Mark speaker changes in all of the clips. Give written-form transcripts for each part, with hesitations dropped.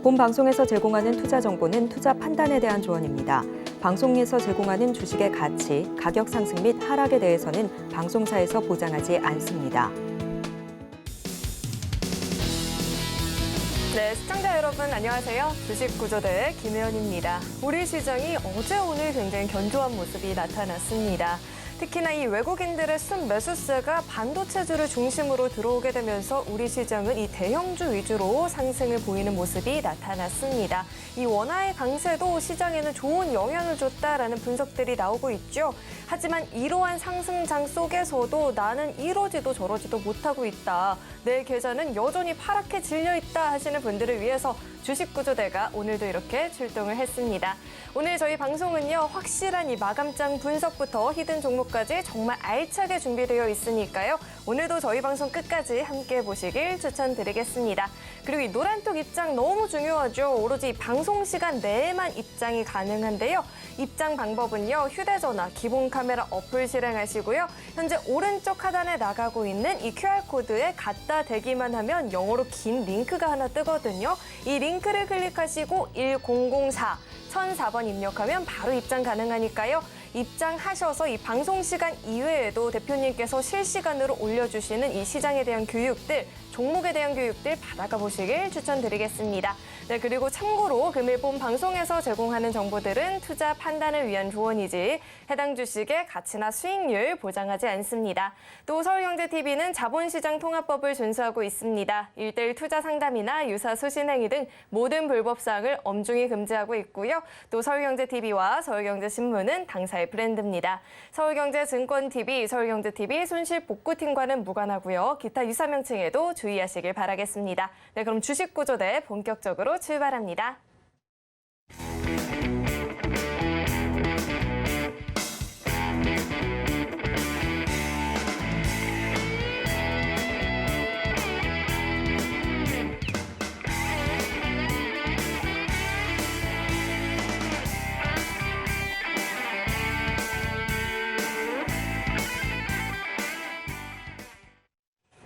Speaker 1: 본 방송에서 제공하는 투자 정보는 투자 판단에 대한 조언입니다. 방송에서 제공하는 주식의 가치, 가격 상승 및 하락에 대해서는 방송사에서 보장하지 않습니다.
Speaker 2: 네, 시청자 여러분 안녕하세요. 주식구조대 김혜연입니다. 우리 시장이 어제 오늘 굉장히 견조한 모습이 나타났습니다. 특히나 이 외국인들의 순매수세가 반도체주를 중심으로 들어오게 되면서 우리 시장은 이 대형주 위주로 상승을 보이는 모습이 나타났습니다. 이 원화의 강세도 시장에는 좋은 영향을 줬다라는 분석들이 나오고 있죠. 하지만 이러한 상승장 속에서도 나는 이러지도 저러지도 못하고 있다. 내 계좌는 여전히 파랗게 질려있다 하시는 분들을 위해서 주식구조대가 오늘도 이렇게 출동을 했습니다. 오늘 저희 방송은요, 확실한 이 마감장 분석부터 히든 종목까지 정말 알차게 준비되어 있으니까요. 오늘도 저희 방송 끝까지 함께 보시길 추천드리겠습니다. 그리고 이 노란톡 입장 너무 중요하죠. 오로지 방송 시간 내에만 입장이 가능한데요. 입장 방법은요, 휴대전화 기본 카메라 어플 실행하시고요. 현재 오른쪽 하단에 나가고 있는 이 QR코드에 갖다 대기만 하면 영어로 긴 링크가 하나 뜨거든요. 이 링크를 클릭하시고 1004 입력하면 바로 입장 가능하니까요. 입장하셔서 이 방송 시간 이외에도 대표님께서 실시간으로 올려주시는 이 시장에 대한 교육들, 종목에 대한 교육들 받아가 보시길 추천드리겠습니다. 네, 그리고 참고로 금일 본 방송에서 제공하는 정보들은 투자 판단을 위한 조언이지 해당 주식의 가치나 수익률 보장하지 않습니다. 또 서울경제TV는 자본시장 통합법을 준수하고 있습니다. 1:1 투자 상담이나 유사 수신 행위 등 모든 불법 사항을 엄중히 금지하고 있고요. 또 서울경제TV와 서울경제신문은 당사의 브랜드입니다. 서울경제증권TV, 서울경제TV 손실복구팀과는 무관하고요. 기타 유사 명칭에도 주의하시길 바라겠습니다. 네, 그럼 주식구조대 본격적으로 출발합니다.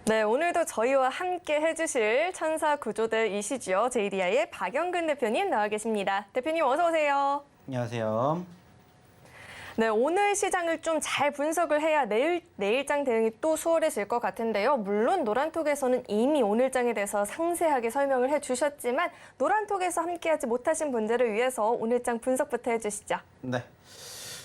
Speaker 2: 네, 오늘도 저희와 함께 해주실 천사구조대이시죠. JDI의 박영근 대표님 나와 계십니다. 대표님 어서 오세요.
Speaker 3: 안녕하세요.
Speaker 2: 네, 오늘 시장을 좀 잘 분석을 해야 내일장 대응이 또 수월해질 것 같은데요. 물론 노란톡에서는 이미 오늘장에 대해서 상세하게 설명을 해주셨지만 노란톡에서 함께하지 못하신 분들을 위해서 오늘장 분석부터 해주시죠.
Speaker 3: 네.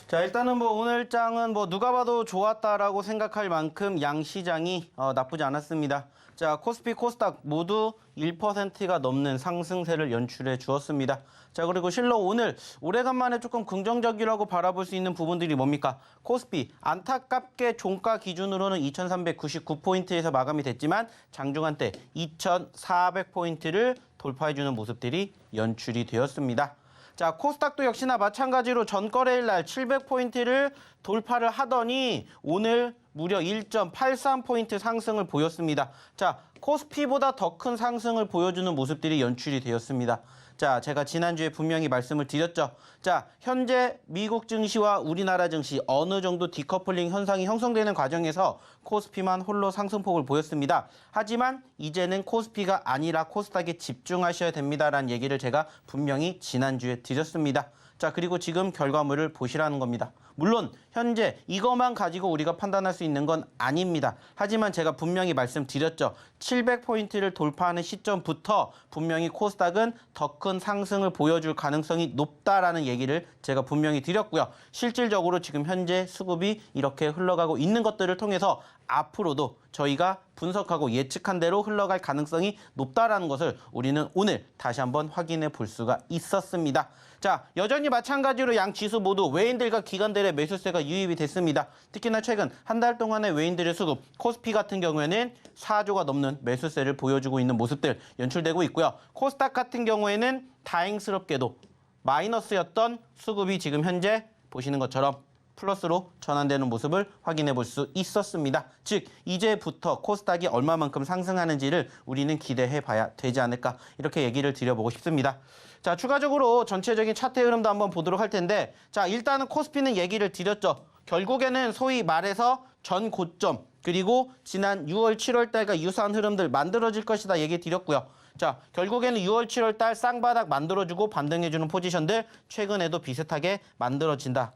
Speaker 3: 자, 일단은 오늘장은 누가 봐도 좋았다라고 생각할 만큼 양 시장이 나쁘지 않았습니다. 자, 코스피, 코스닥 모두 1%가 넘는 상승세를 연출해 주었습니다. 자, 그리고 실로 오늘 오래간만에 조금 긍정적이라고 바라볼 수 있는 부분들이 뭡니까? 코스피 안타깝게 종가 기준으로는 2399포인트에서 마감이 됐지만 장중한 때 2400포인트를 돌파해주는 모습들이 연출이 되었습니다. 자, 코스닥도 역시나 마찬가지로 전거래일 날 700포인트를 돌파를 하더니 오늘 무려 1.83포인트 상승을 보였습니다. 자, 코스피보다 더 큰 상승을 보여주는 모습들이 연출이 되었습니다. 자, 제가 지난주에 분명히 말씀을 드렸죠. 자, 현재 미국 증시와 우리나라 증시 어느 정도 디커플링 현상이 형성되는 과정에서 코스피만 홀로 상승폭을 보였습니다. 하지만 이제는 코스피가 아니라 코스닥에 집중하셔야 됩니다라는 얘기를 제가 분명히 지난주에 드렸습니다. 자, 그리고 지금 결과물을 보시라는 겁니다. 물론 현재 이것만 가지고 우리가 판단할 수 있는 건 아닙니다. 하지만 제가 분명히 말씀드렸죠. 700포인트를 돌파하는 시점부터 분명히 코스닥은 더 큰 상승을 보여줄 가능성이 높다라는 얘기를 제가 분명히 드렸고요. 실질적으로 지금 현재 수급이 이렇게 흘러가고 있는 것들을 통해서 앞으로도 저희가 분석하고 예측한 대로 흘러갈 가능성이 높다라는 것을 우리는 오늘 다시 한번 확인해 볼 수가 있었습니다. 자, 여전히 마찬가지로 양 지수 모두 외인들과 기관들의 매수세가 유입이 됐습니다. 특히나 최근 한 달 동안의 외인들의 수급, 코스피 같은 경우에는 4조가 넘는 매수세를 보여주고 있는 모습들 연출되고 있고요. 코스닥 같은 경우에는 다행스럽게도 마이너스였던 수급이 지금 현재 보시는 것처럼 플러스로 전환되는 모습을 확인해 볼 수 있었습니다. 즉 이제부터 코스닥이 얼마만큼 상승하는지를 우리는 기대해 봐야 되지 않을까 이렇게 얘기를 드려보고 싶습니다. 자, 추가적으로 전체적인 차트 흐름도 한번 보도록 할 텐데, 자, 일단은 코스피는 얘기를 드렸죠. 결국에는 소위 말해서 전 고점 그리고 지난 6월, 7월 달과 유사한 흐름들 만들어질 것이다 얘기 드렸고요. 자, 결국에는 6월, 7월 달 쌍바닥 만들어주고 반등해주는 포지션들 최근에도 비슷하게 만들어진다.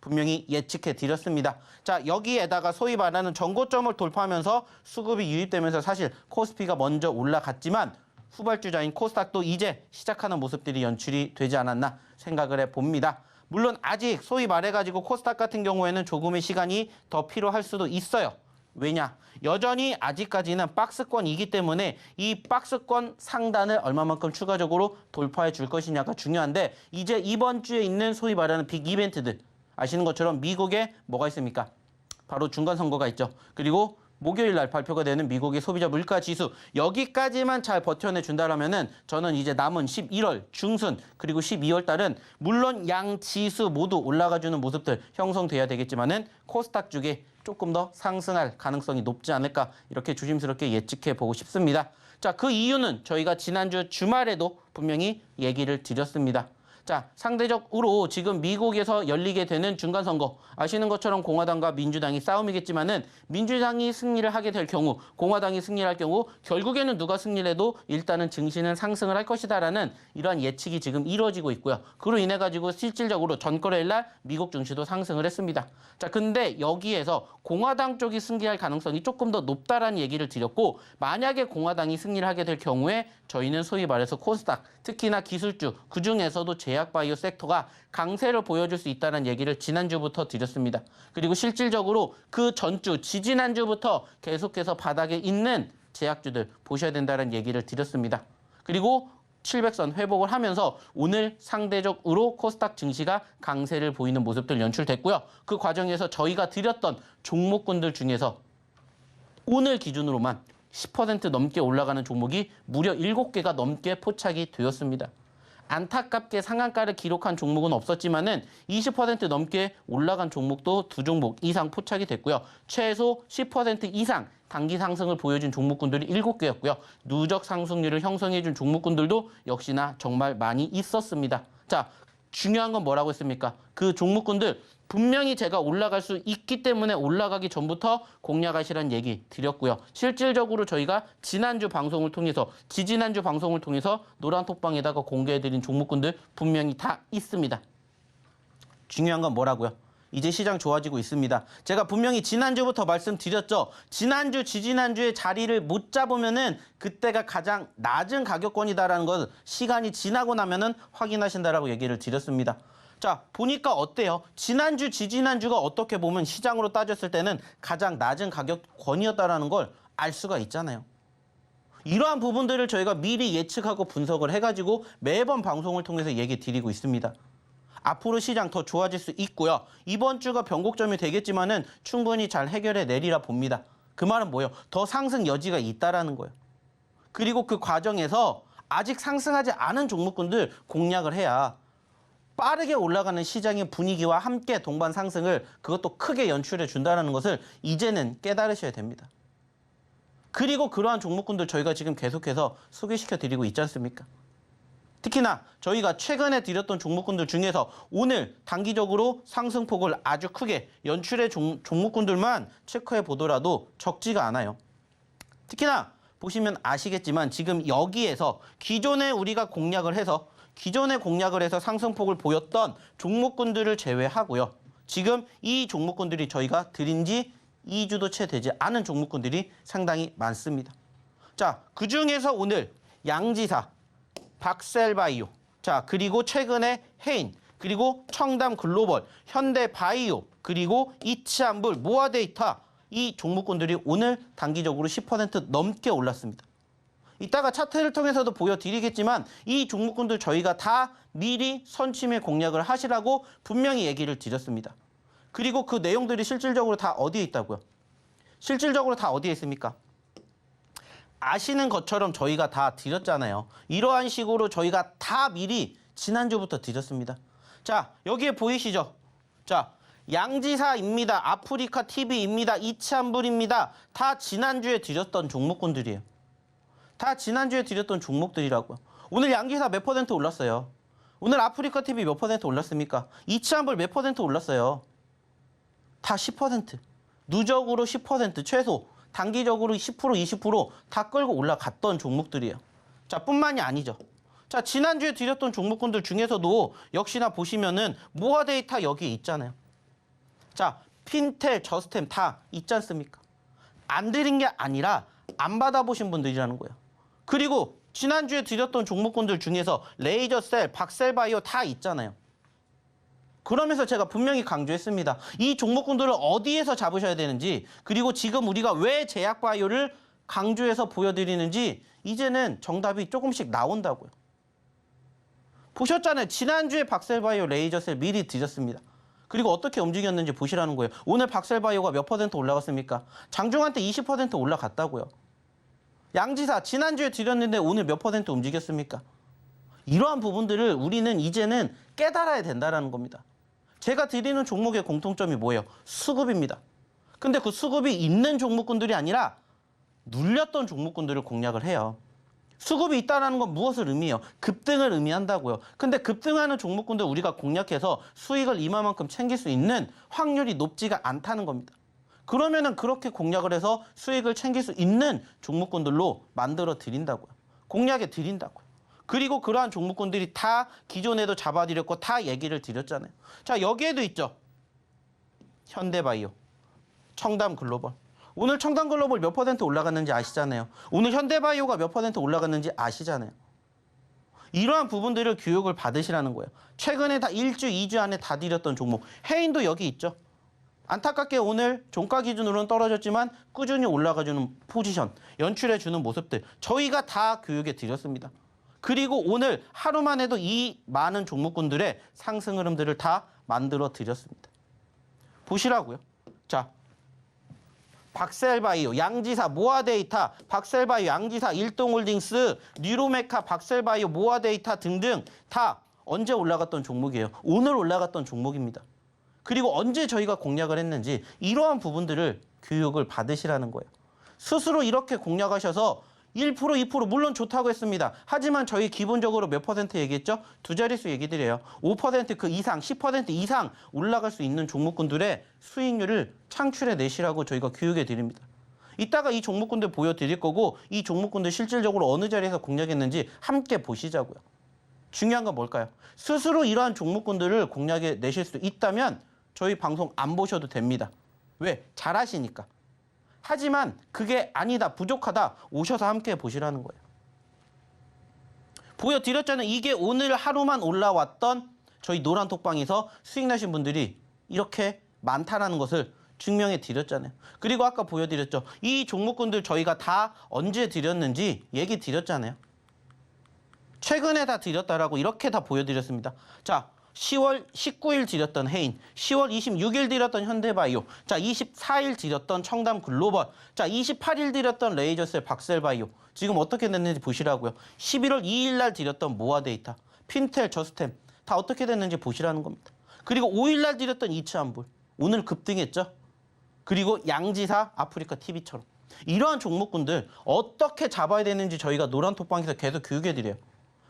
Speaker 3: 분명히 예측해 드렸습니다. 자, 여기에다가 소위 말하는 전고점을 돌파하면서 수급이 유입되면서 사실 코스피가 먼저 올라갔지만 후발주자인 코스닥도 이제 시작하는 모습들이 연출이 되지 않았나 생각을 해봅니다. 물론 아직 소위 말해가지고 코스닥 같은 경우에는 조금의 시간이 더 필요할 수도 있어요. 왜냐? 여전히 아직까지는 박스권이기 때문에 이 박스권 상단을 얼마만큼 추가적으로 돌파해 줄 것이냐가 중요한데 이제 이번 주에 있는 소위 말하는 빅 이벤트들 아시는 것처럼 미국에 뭐가 있습니까? 바로 중간선거가 있죠. 그리고 목요일 날 발표가 되는 미국의 소비자 물가 지수 여기까지만 잘 버텨내 준다라면은 저는 이제 남은 11월 중순 그리고 12월 달은 물론 양 지수 모두 올라가주는 모습들 형성돼야 되겠지만은 코스닥 쪽에 조금 더 상승할 가능성이 높지 않을까 이렇게 조심스럽게 예측해 보고 싶습니다. 자, 그 이유는 저희가 지난주 주말에도 분명히 얘기를 드렸습니다. 자, 상대적으로 지금 미국에서 열리게 되는 중간선거 아시는 것처럼 공화당과 민주당이 싸움이겠지만은 민주당이 승리를 하게 될 경우 공화당이 승리를 할 경우 결국에는 누가 승리를 해도 일단은 증시는 상승을 할 것이다라는 이러한 예측이 지금 이루어지고 있고요. 그로 인해 가지고 실질적으로 전거래일 날 미국 증시도 상승을 했습니다. 자, 근데 여기에서 공화당 쪽이 승리할 가능성이 조금 더 높다라는 얘기를 드렸고 만약에 공화당이 승리를 하게 될 경우에 저희는 소위 말해서 코스닥 특히나 기술주 그중에서도 제약바이오 섹터가 강세를 보여줄 수 있다는 얘기를 지난주부터 드렸습니다. 그리고 실질적으로 그 전주 지지난주부터 계속해서 바닥에 있는 제약주들 보셔야 된다는 얘기를 드렸습니다. 그리고 700선 회복을 하면서 오늘 상대적으로 코스닥 증시가 강세를 보이는 모습들 연출됐고요. 그 과정에서 저희가 드렸던 종목군들 중에서 오늘 기준으로만 10% 넘게 올라가는 종목이 무려 7개가 넘게 포착이 되었습니다. 안타깝게 상한가를 기록한 종목은 없었지만은 20% 넘게 올라간 종목도 2종목 이상 포착이 됐고요. 최소 10% 이상 단기 상승을 보여준 종목군들이 7개였고요. 누적 상승률을 형성해준 종목군들도 역시나 정말 많이 있었습니다. 자, 중요한 건 뭐라고 했습니까? 그 종목군들 분명히 제가 올라갈 수 있기 때문에 올라가기 전부터 공략하시라는 얘기 드렸고요. 실질적으로 저희가 지난주 방송을 통해서 지지난주 방송을 통해서 노란톡방에다가 공개해드린 종목군들 분명히 다 있습니다. 중요한 건 뭐라고요? 이제 시장 좋아지고 있습니다. 제가 분명히 지난주부터 말씀드렸죠. 지난주, 지지난주에 자리를 못 잡으면은 그때가 가장 낮은 가격권이다라는 것 시간이 지나고 나면은 확인하신다라고 얘기를 드렸습니다. 자, 보니까 어때요? 지난주, 지지난주가 어떻게 보면 시장으로 따졌을 때는 가장 낮은 가격권이었다라는 걸 알 수가 있잖아요. 이러한 부분들을 저희가 미리 예측하고 분석을 해가지고 매번 방송을 통해서 얘기 드리고 있습니다. 앞으로 시장 더 좋아질 수 있고요. 이번 주가 변곡점이 되겠지만은 충분히 잘 해결해 내리라 봅니다. 그 말은 뭐예요? 더 상승 여지가 있다라는 거예요. 그리고 그 과정에서 아직 상승하지 않은 종목군들 공략을 해야 빠르게 올라가는 시장의 분위기와 함께 동반 상승을 그것도 크게 연출해 준다는 것을 이제는 깨달으셔야 됩니다. 그리고 그러한 종목군들 저희가 지금 계속해서 소개시켜 드리고 있지 않습니까? 특히나 저희가 최근에 드렸던 종목군들 중에서 오늘 단기적으로 상승폭을 아주 크게 연출해 종목군들만 체크해 보더라도 적지가 않아요. 특히나 보시면 아시겠지만 지금 여기에서 기존에 우리가 공략을 해서 상승폭을 보였던 종목군들을 제외하고요. 지금 이 종목군들이 저희가 드린 지 2주도 채 되지 않은 종목군들이 상당히 많습니다. 자, 그중에서 오늘 양지사, 박셀바이오, 자, 그리고 최근에 해인, 그리고 청담글로벌, 현대바이오, 그리고 이치안불, 모아데이터 이 종목군들이 오늘 단기적으로 10% 넘게 올랐습니다. 이따가 차트를 통해서도 보여드리겠지만 이 종목군들 저희가 다 미리 선침해 공략을 하시라고 분명히 얘기를 드렸습니다. 그리고 그 내용들이 실질적으로 다 어디에 있다고요? 실질적으로 다 어디에 있습니까? 아시는 것처럼 저희가 다 드렸잖아요. 이러한 식으로 저희가 다 미리 지난주부터 드렸습니다. 자, 여기에 보이시죠? 자, 양지사입니다. 아프리카 TV입니다. 이치안불입니다. 다 지난주에 드렸던 종목군들이에요. 다 지난주에 드렸던 종목들이라고요. 오늘 양지사 몇 % 올랐어요? 오늘 아프리카 TV 몇 % 올랐습니까? 이치안불 몇 % 올랐어요? 다 10%. 누적으로 10% 최소, 단기적으로 10%, 20%다 끌고 올라갔던 종목들이에요. 자, 뿐만이 아니죠. 자, 지난주에 드렸던 종목군들 중에서도 역시나 보시면은 모아 데이터 여기 있잖아요. 자, 핀텔, 저스템 다 있지 않습니까? 안 드린 게 아니라 안 받아보신 분들이라는 거예요. 그리고 지난주에 드렸던 종목군들 중에서 레이저셀, 박셀바이오 다 있잖아요. 그러면서 제가 분명히 강조했습니다. 이 종목군들을 어디에서 잡으셔야 되는지, 그리고 지금 우리가 왜 제약바이오를 강조해서 보여드리는지 이제는 정답이 조금씩 나온다고요. 보셨잖아요. 지난주에 박셀바이오, 레이저셀 미리 드렸습니다. 그리고 어떻게 움직였는지 보시라는 거예요. 오늘 박셀바이오가 몇 % 올라갔습니까? 장중한 때 20% 올라갔다고요. 양지사 지난주에 드렸는데 오늘 몇 % 움직였습니까? 이러한 부분들을 우리는 이제는 깨달아야 된다는 겁니다. 제가 드리는 종목의 공통점이 뭐예요? 수급입니다. 근데 그 수급이 있는 종목군들이 아니라 눌렸던 종목군들을 공략을 해요. 수급이 있다는 건 무엇을 의미해요? 급등을 의미한다고요. 근데 급등하는 종목군들 우리가 공략해서 수익을 이만큼 챙길 수 있는 확률이 높지가 않다는 겁니다. 그러면은 그렇게 공략을 해서 수익을 챙길 수 있는 종목군들로 만들어 드린다고요. 공략해 드린다고요. 그리고 그러한 종목군들이 다 기존에도 잡아드렸고 다 얘기를 드렸잖아요. 자, 여기에도 있죠. 현대바이오, 청담글로벌. 오늘 청담글로벌 몇 % 올라갔는지 아시잖아요. 오늘 현대바이오가 몇 % 올라갔는지 아시잖아요. 이러한 부분들을 교육을 받으시라는 거예요. 최근에 다 1주, 2주 안에 다 드렸던 종목. 해인도 여기 있죠. 안타깝게 오늘 종가 기준으로는 떨어졌지만 꾸준히 올라가주는 포지션, 연출해주는 모습들 저희가 다 교육해 드렸습니다. 그리고 오늘 하루만 해도 이 많은 종목군들의 상승 흐름들을 다 만들어 드렸습니다. 보시라고요. 자, 박셀바이오, 양지사, 모아데이터, 박셀바이오, 양지사, 일동홀딩스, 뉴로메카, 박셀바이오, 모아데이터 등등 다 언제 올라갔던 종목이에요. 오늘 올라갔던 종목입니다. 그리고 언제 저희가 공략을 했는지 이러한 부분들을 교육을 받으시라는 거예요. 스스로 이렇게 공략하셔서 1%, 2% 물론 좋다고 했습니다. 하지만 저희 기본적으로 몇 % 얘기했죠? 두 자릿수 얘기 드려요. 5% 그 이상, 10% 이상 올라갈 수 있는 종목군들의 수익률을 창출해 내시라고 저희가 교육해 드립니다. 이따가 이 종목군들 보여드릴 거고 이 종목군들 실질적으로 어느 자리에서 공략했는지 함께 보시자고요. 중요한 건 뭘까요? 스스로 이러한 종목군들을 공략해 내실 수 있다면 저희 방송 안 보셔도 됩니다. 왜? 잘하시니까. 하지만 그게 아니다, 부족하다, 오셔서 함께 보시라는 거예요. 보여드렸잖아요. 이게 오늘 하루만 올라왔던 저희 노란톡방에서 수익 나신 분들이 이렇게 많다라는 것을 증명해 드렸잖아요. 그리고 아까 보여드렸죠. 이 종목군들 저희가 다 언제 드렸는지 얘기 드렸잖아요. 최근에 다 드렸다라고 이렇게 다 보여드렸습니다. 자, 10월 19일 드렸던 해인, 10월 26일 드렸던 현대바이오, 자 24일 드렸던 청담글로벌, 자 28일 드렸던 레이저셀, 박셀바이오 지금 어떻게 됐는지 보시라고요. 11월 2일 날 드렸던 모아데이터, 핀텔, 저스템 다 어떻게 됐는지 보시라는 겁니다. 그리고 5일 날 드렸던 이츠한불 오늘 급등했죠. 그리고 양지사, 아프리카 TV처럼 이러한 종목군들 어떻게 잡아야 되는지 저희가 노란톡방에서 계속 교육해드려요.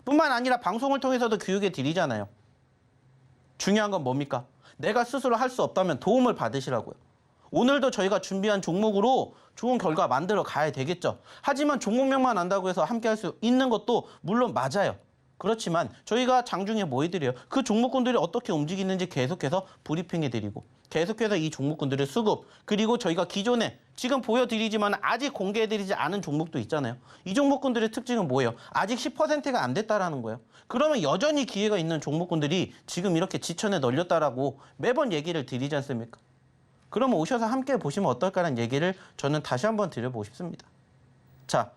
Speaker 3: 뿐만 아니라 방송을 통해서도 교육해드리잖아요. 중요한 건 뭡니까? 내가 스스로 할 수 없다면 도움을 받으시라고요. 오늘도 저희가 준비한 종목으로 좋은 결과 만들어 가야 되겠죠. 하지만 종목명만 안다고 해서 함께 할 수 있는 것도 물론 맞아요. 그렇지만 저희가 장중에 뭐 해드려요? 그 종목군들이 어떻게 움직이는지 계속해서 브리핑해드리고 계속해서 이 종목군들의 수급 그리고 저희가 기존에 지금 보여드리지만 아직 공개해드리지 않은 종목도 있잖아요. 이 종목군들의 특징은 뭐예요? 아직 10%가 안 됐다라는 거예요. 그러면 여전히 기회가 있는 종목군들이 지금 이렇게 지천에 널렸다라고 매번 얘기를 드리지 않습니까? 그러면 오셔서 함께 보시면 어떨까라는 얘기를 저는 다시 한번 드려보고 싶습니다. 자,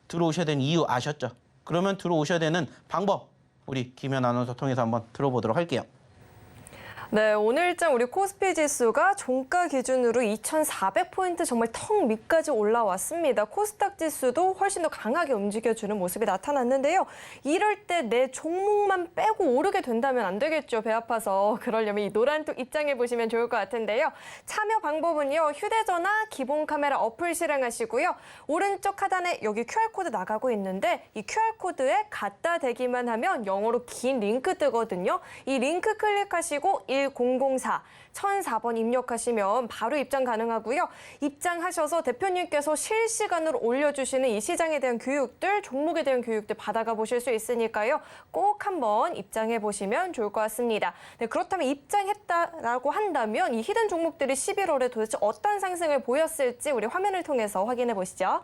Speaker 3: 들어오셔야 되는 이유 아셨죠? 그러면 들어오셔야 되는 방법 우리 김현 아나운서 통해서 한번 들어보도록 할게요.
Speaker 2: 네, 오늘장 우리 코스피 지수가 종가 기준으로 2,400포인트 정말 턱 밑까지 올라왔습니다. 코스닥 지수도 훨씬 더 강하게 움직여주는 모습이 나타났는데요. 이럴 때 내 종목만 빼고 오르게 된다면 안 되겠죠. 배 아파서. 그러려면 이 노란톡 입장해 보시면 좋을 것 같은데요. 참여 방법은요. 휴대전화 기본 카메라 어플 실행하시고요. 오른쪽 하단에 여기 QR코드 나가고 있는데 이 QR코드에 갖다 대기만 하면 영어로 긴 링크 뜨거든요. 이 링크 클릭하시고 0104 1004번 입력하시면 바로 입장 가능하고요. 입장하셔서 대표님께서 실시간으로 올려주시는 이 시장에 대한 교육들, 종목에 대한 교육들 받아가 보실 수 있으니까요. 꼭 한번 입장해 보시면 좋을 것 같습니다. 네, 그렇다면 입장했다라고 한다면 이 히든 종목들이 11월에 도대체 어떤 상승을 보였을지 우리 화면을 통해서 확인해 보시죠.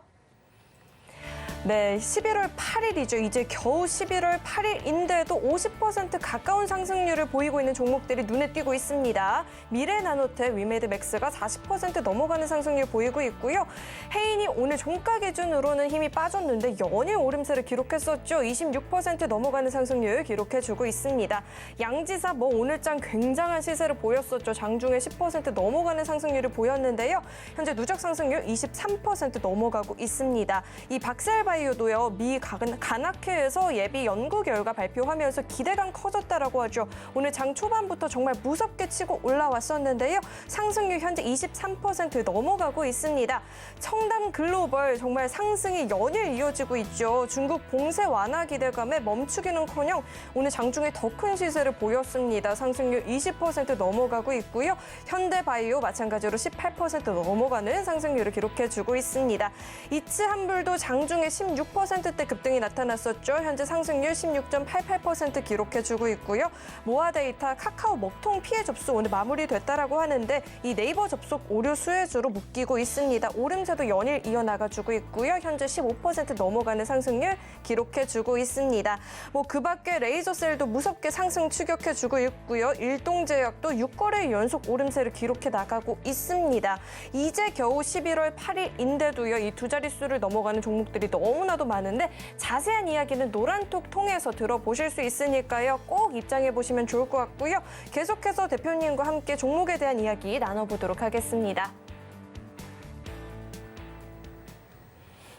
Speaker 2: 네, 11월 8일이죠. 이제 겨우 11월 8일인데도 50% 가까운 상승률을 보이고 있는 종목들이 눈에 띄고 있습니다. 미래나노텍, 위메드맥스가 40% 넘어가는 상승률 보이고 있고요. 해인이 오늘 종가 기준으로는 힘이 빠졌는데 연일 오름세를 기록했었죠. 26% 넘어가는 상승률 기록해주고 있습니다. 양지사 오늘장 굉장한 시세를 보였었죠. 장중에 10% 넘어가는 상승률을 보였는데요. 현재 누적 상승률 23% 넘어가고 있습니다. 이 박셀바이오도요. 미 간학회에서 예비 연구 결과 발표하면서 기대감 커졌다라고 하죠. 오늘 장 초반부터 정말 무섭게 치고 올라왔었는데요. 상승률 현재 23% 넘어가고 있습니다. 청담 글로벌 정말 상승이 연일 이어지고 있죠. 중국 봉쇄 완화 기대감에 멈추기는커녕 오늘 장중에 더 큰 시세를 보였습니다. 상승률 20% 넘어가고 있고요. 현대바이오 마찬가지로 18% 넘어가는 상승률을 기록해주고 있습니다. 이츠한불도 장중에 16%대 급등이 나타났었죠. 현재 상승률 16.88% 기록해주고 있고요. 모아데이터 카카오 먹통 피해 접수 오늘 마무리됐다라고 하는데 이 네이버 접속 오류 수혜주로 묶이고 있습니다. 오름세도 연일 이어나가주고 있고요. 현재 15% 넘어가는 상승률 기록해주고 있습니다. 그 밖에 레이저셀도 무섭게 상승 추격해주고 있고요. 일동제약도 6거래 연속 오름세를 기록해 나가고 있습니다. 이제 겨우 11월 8일인데도요. 이 두 자릿수를 넘어가는 종목들이 너무나도 많은데 자세한 이야기는 노란톡 통해서 들어보실 수 있으니까요. 꼭 입장해 보시면 좋을 것 같고요. 계속해서 대표님과 함께 종목에 대한 이야기 나눠보도록 하겠습니다.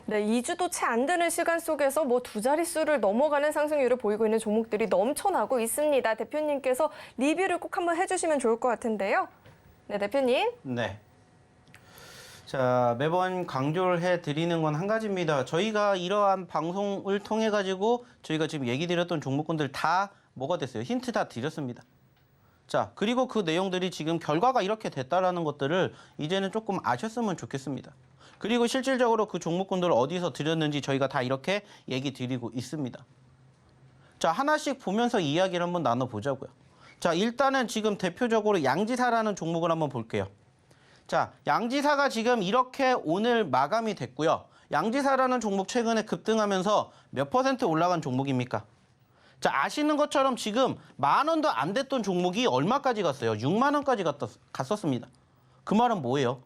Speaker 2: 네, 2주도 채 안 되는 시간 속에서 두 자릿수를 넘어가는 상승률을 보이고 있는 종목들이 넘쳐나고 있습니다. 대표님께서 리뷰를 꼭 한번 해주시면 좋을 것 같은데요. 네, 대표님.
Speaker 3: 네. 자, 매번 강조를 해드리는 건 한 가지입니다. 저희가 이러한 방송을 통해 가지고 저희가 지금 얘기 드렸던 종목군들 다 뭐가 됐어요? 힌트 다 드렸습니다. 자, 그리고 그 내용들이 지금 결과가 이렇게 됐다라는 것들을 이제는 조금 아셨으면 좋겠습니다. 그리고 실질적으로 그 종목군들을 어디서 드렸는지 저희가 다 이렇게 얘기 드리고 있습니다. 자, 하나씩 보면서 이야기를 한번 나눠보자고요. 자, 일단은 지금 대표적으로 양지사라는 종목을 한번 볼게요. 자, 양지사가 지금 이렇게 오늘 마감이 됐고요. 양지사라는 종목 최근에 급등하면서 몇 % 올라간 종목입니까? 자, 아시는 것처럼 지금 10,000원도 안 됐던 종목이 얼마까지 갔어요? 6만 원까지 갔었습니다. 그 말은 뭐예요?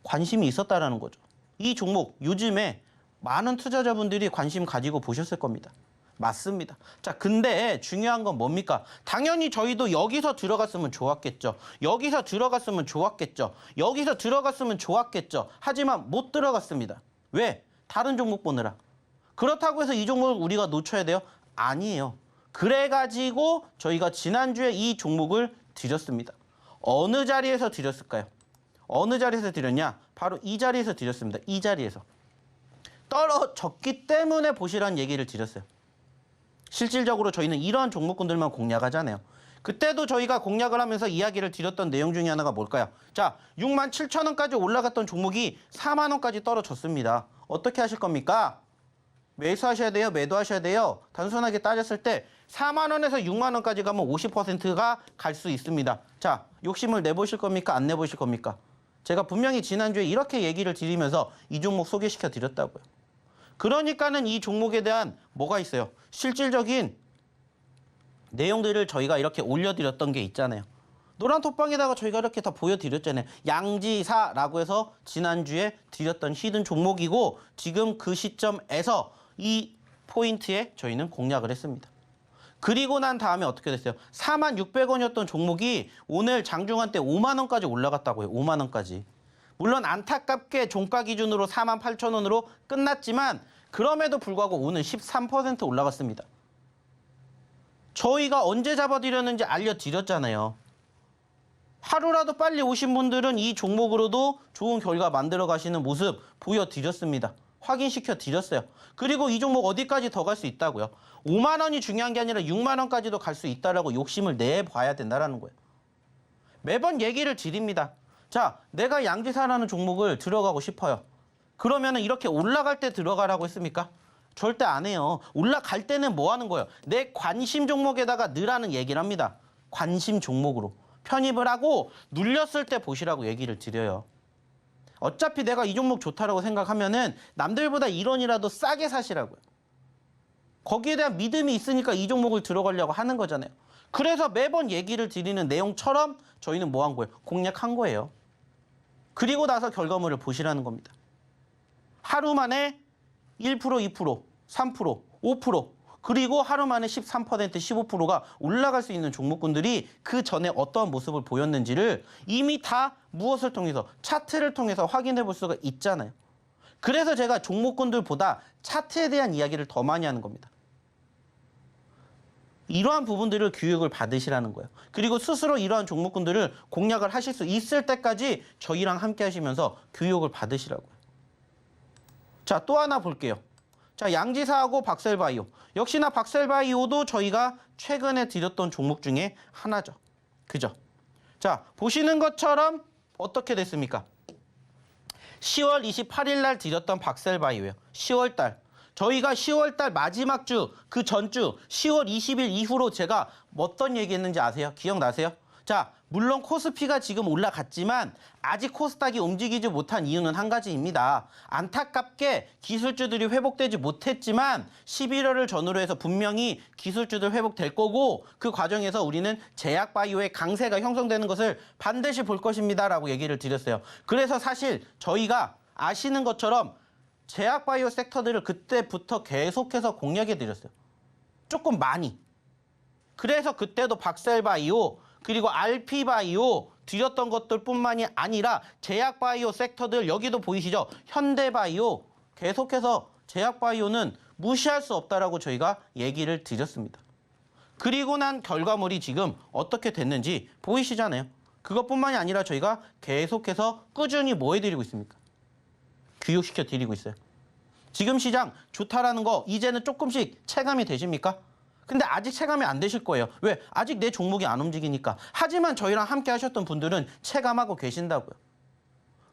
Speaker 3: 관심이 있었다라는 거죠. 이 종목 요즘에 많은 투자자분들이 관심 가지고 보셨을 겁니다. 맞습니다. 자, 근데 중요한 건 뭡니까? 당연히 저희도 여기서 들어갔으면 좋았겠죠. 여기서 들어갔으면 좋았겠죠. 여기서 들어갔으면 좋았겠죠. 하지만 못 들어갔습니다. 왜? 다른 종목 보느라. 그렇다고 해서 이 종목을 우리가 놓쳐야 돼요? 아니에요. 그래가지고 저희가 지난주에 이 종목을 드렸습니다. 어느 자리에서 드렸을까요? 어느 자리에서 드렸냐? 바로 이 자리에서 드렸습니다. 이 자리에서. 떨어졌기 때문에 보시라는 얘기를 드렸어요. 실질적으로 저희는 이러한 종목군들만 공략하잖아요. 그때도 저희가 공략을 하면서 이야기를 드렸던 내용 중에 하나가 뭘까요? 자, 67,000원까지 올라갔던 종목이 4만 원까지 떨어졌습니다. 어떻게 하실 겁니까? 매수하셔야 돼요? 매도하셔야 돼요? 단순하게 따졌을 때 4만 원에서 6만 원까지 가면 50%가 갈 수 있습니다. 자, 욕심을 내보실 겁니까? 안 내보실 겁니까? 제가 분명히 지난주에 이렇게 얘기를 드리면서 이 종목 소개시켜 드렸다고요. 그러니까는 이 종목에 대한 뭐가 있어요? 실질적인 내용들을 저희가 이렇게 올려드렸던 게 있잖아요. 노란 톡방에다가 저희가 이렇게 다 보여드렸잖아요. 양지사라고 해서 지난주에 드렸던 히든 종목이고 지금 그 시점에서 이 포인트에 저희는 공략을 했습니다. 그리고 난 다음에 어떻게 됐어요? 46,600원이었던 종목이 오늘 장중한 때 5만 원까지 올라갔다고요. 5만 원까지. 물론 안타깝게 종가 기준으로 48,000원으로 끝났지만 그럼에도 불구하고 오늘 13% 올라갔습니다. 저희가 언제 잡아드렸는지 알려드렸잖아요. 하루라도 빨리 오신 분들은 이 종목으로도 좋은 결과 만들어 가시는 모습 보여드렸습니다. 확인시켜 드렸어요. 그리고 이 종목 어디까지 더 갈 수 있다고요? 5만 원이 중요한 게 아니라 6만 원까지도 갈 수 있다라고 욕심을 내봐야 된다라는 거예요. 매번 얘기를 드립니다. 자, 내가 양지사라는 종목을 들어가고 싶어요. 그러면은 이렇게 올라갈 때 들어가라고 했습니까? 절대 안 해요. 올라갈 때는 뭐 하는 거예요? 내 관심 종목에다가 넣으라는 얘기를 합니다. 관심 종목으로 편입을 하고 눌렸을 때 보시라고 얘기를 드려요. 어차피 내가 이 종목 좋다라고 생각하면은 남들보다 1원이라도 싸게 사시라고요. 거기에 대한 믿음이 있으니까 이 종목을 들어가려고 하는 거잖아요. 그래서 매번 얘기를 드리는 내용처럼 저희는 뭐 한 거예요? 공략한 거예요. 그리고 나서 결과물을 보시라는 겁니다. 하루 만에 1%, 2%, 3%, 5%, 그리고 하루 만에 13%, 15%가 올라갈 수 있는 종목군들이 그 전에 어떠한 모습을 보였는지를 이미 다 무엇을 통해서, 차트를 통해서 확인해 볼 수가 있잖아요. 그래서 제가 종목군들보다 차트에 대한 이야기를 더 많이 하는 겁니다. 이러한 부분들을 교육을 받으시라는 거예요. 그리고 스스로 이러한 종목군들을 공략을 하실 수 있을 때까지 저희랑 함께 하시면서 교육을 받으시라고요. 자, 또 하나 볼게요. 자, 양지사하고 박셀바이오. 역시나 박셀바이오도 저희가 최근에 드렸던 종목 중에 하나죠. 그죠? 자, 보시는 것처럼 어떻게 됐습니까? 10월 28일 날 드렸던 박셀바이오예요. 10월 달. 저희가 10월 달 마지막 주, 그 전주 10월 20일 이후로 제가 어떤 얘기했는지 아세요? 기억나세요? 자, 물론 코스피가 지금 올라갔지만 아직 코스닥이 움직이지 못한 이유는 한 가지입니다. 안타깝게 기술주들이 회복되지 못했지만 11월을 전후로 해서 분명히 기술주들 회복될 거고 그 과정에서 우리는 제약바이오의 강세가 형성되는 것을 반드시 볼 것입니다 라고 얘기를 드렸어요. 그래서 사실 저희가 아시는 것처럼 제약바이오 섹터들을 그때부터 계속해서 공략해 드렸어요. 조금 많이. 그래서 그때도 박셀바이오 그리고 RP바이오 드렸던 것들뿐만이 아니라 제약바이오 섹터들 여기도 보이시죠? 현대바이오 계속해서 제약바이오는 무시할 수 없다라고 저희가 얘기를 드렸습니다. 그리고 난 결과물이 지금 어떻게 됐는지 보이시잖아요. 그것뿐만이 아니라 저희가 계속해서 꾸준히 뭐 해드리고 있습니까? 교육시켜 드리고 있어요. 지금 시장 좋다라는 거 이제는 조금씩 체감이 되십니까? 근데 아직 체감이 안 되실 거예요. 왜? 아직 내 종목이 안 움직이니까. 하지만 저희랑 함께 하셨던 분들은 체감하고 계신다고요.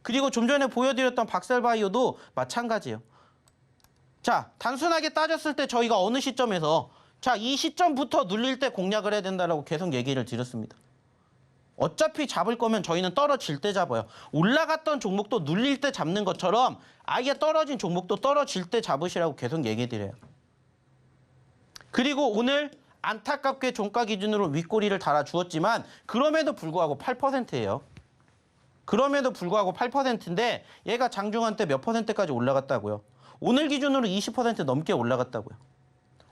Speaker 3: 그리고 좀 전에 보여드렸던 박셀바이오도 마찬가지예요. 자, 단순하게 따졌을 때 저희가 어느 시점에서 자, 이 시점부터 눌릴 때 공략을 해야 된다라고 계속 얘기를 드렸습니다. 어차피 잡을 거면 저희는 떨어질 때 잡아요. 올라갔던 종목도 눌릴 때 잡는 것처럼 아예 떨어진 종목도 떨어질 때 잡으시라고 계속 얘기 드려요. 그리고 오늘 안타깝게 종가 기준으로 윗꼬리를 달아주었지만 그럼에도 불구하고 8%예요. 그럼에도 불구하고 8%인데 얘가 장중한 때 몇 %까지 올라갔다고요? 오늘 기준으로 20% 넘게 올라갔다고요.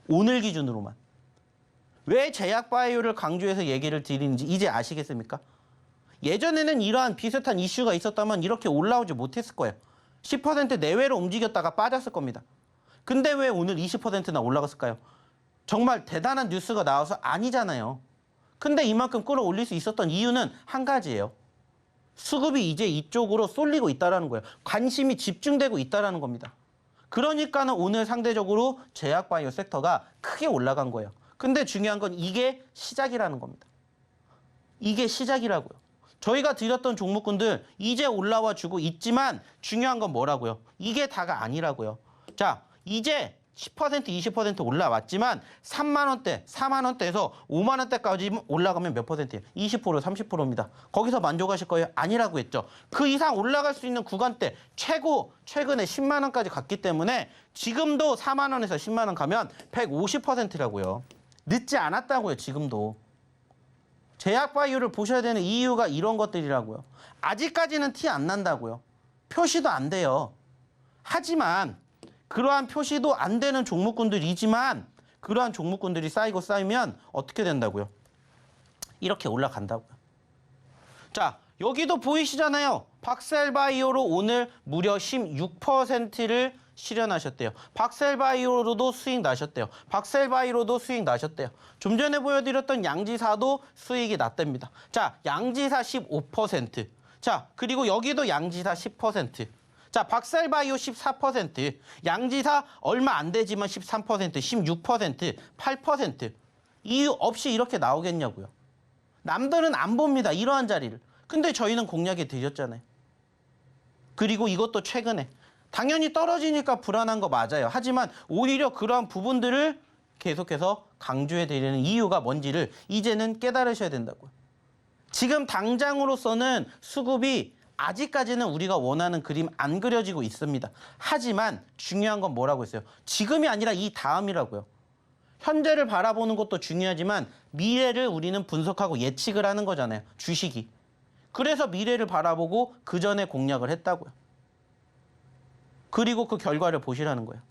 Speaker 3: 오늘 기준으로만. 왜 제약바이오를 강조해서 얘기를 드리는지 이제 아시겠습니까? 예전에는 이러한 비슷한 이슈가 있었다면 이렇게 올라오지 못했을 거예요. 10% 내외로 움직였다가 빠졌을 겁니다. 근데 왜 오늘 20%나 올라갔을까요? 정말 대단한 뉴스가 나와서 아니잖아요. 근데 이만큼 끌어올릴 수 있었던 이유는 한 가지예요. 수급이 이제 이쪽으로 쏠리고 있다는 거예요. 관심이 집중되고 있다는 겁니다. 그러니까는 오늘 상대적으로 제약바이오 섹터가 크게 올라간 거예요. 근데 중요한 건 이게 시작이라는 겁니다. 이게 시작이라고요. 저희가 드렸던 종목군들 이제 올라와 주고 있지만 중요한 건 뭐라고요? 이게 다가 아니라고요. 자, 이제 10%, 20% 올라왔지만 3만 원대, 4만 원대에서 5만 원대까지 올라가면 몇 %예요? 20%, 30%입니다. 거기서 만족하실 거예요? 아니라고 했죠. 그 이상 올라갈 수 있는 구간대 최고 최근에 10만 원까지 갔기 때문에 지금도 4만 원에서 10만 원 가면 150%라고요. 늦지 않았다고요, 지금도. 제약바이오를 보셔야 되는 이유가 이런 것들이라고요. 아직까지는 티 안 난다고요. 표시도 안 돼요. 하지만 그러한 표시도 안 되는 종목군들이지만 그러한 종목군들이 쌓이고 쌓이면 어떻게 된다고요? 이렇게 올라간다고요. 자, 여기도 보이시잖아요. 박셀바이오로 오늘 무려 16%를 실현하셨대요. 박셀바이오로도 수익 나셨대요. 박셀바이오로도 수익 나셨대요. 좀 전에 보여드렸던 양지사도 수익이 났답니다. 자, 양지사 15%. 자, 그리고 여기도 양지사 10%. 자, 박셀바이오 14%, 양지사 얼마 안 되지만 13%, 16%, 8% 이유 없이 이렇게 나오겠냐고요. 남들은 안 봅니다. 이러한 자리를. 근데 저희는 공략해 드렸잖아요. 그리고 이것도 최근에. 당연히 떨어지니까 불안한 거 맞아요. 하지만 오히려 그러한 부분들을 계속해서 강조해 드리는 이유가 뭔지를 이제는 깨달으셔야 된다고요. 지금 당장으로서는 수급이 아직까지는 우리가 원하는 그림 안 그려지고 있습니다. 하지만 중요한 건 뭐라고 했어요? 지금이 아니라 이 다음이라고요. 현재를 바라보는 것도 중요하지만 미래를 우리는 분석하고 예측을 하는 거잖아요. 주식이. 그래서 미래를 바라보고 그 전에 공략을 했다고요. 그리고 그 결과를 보시라는 거예요.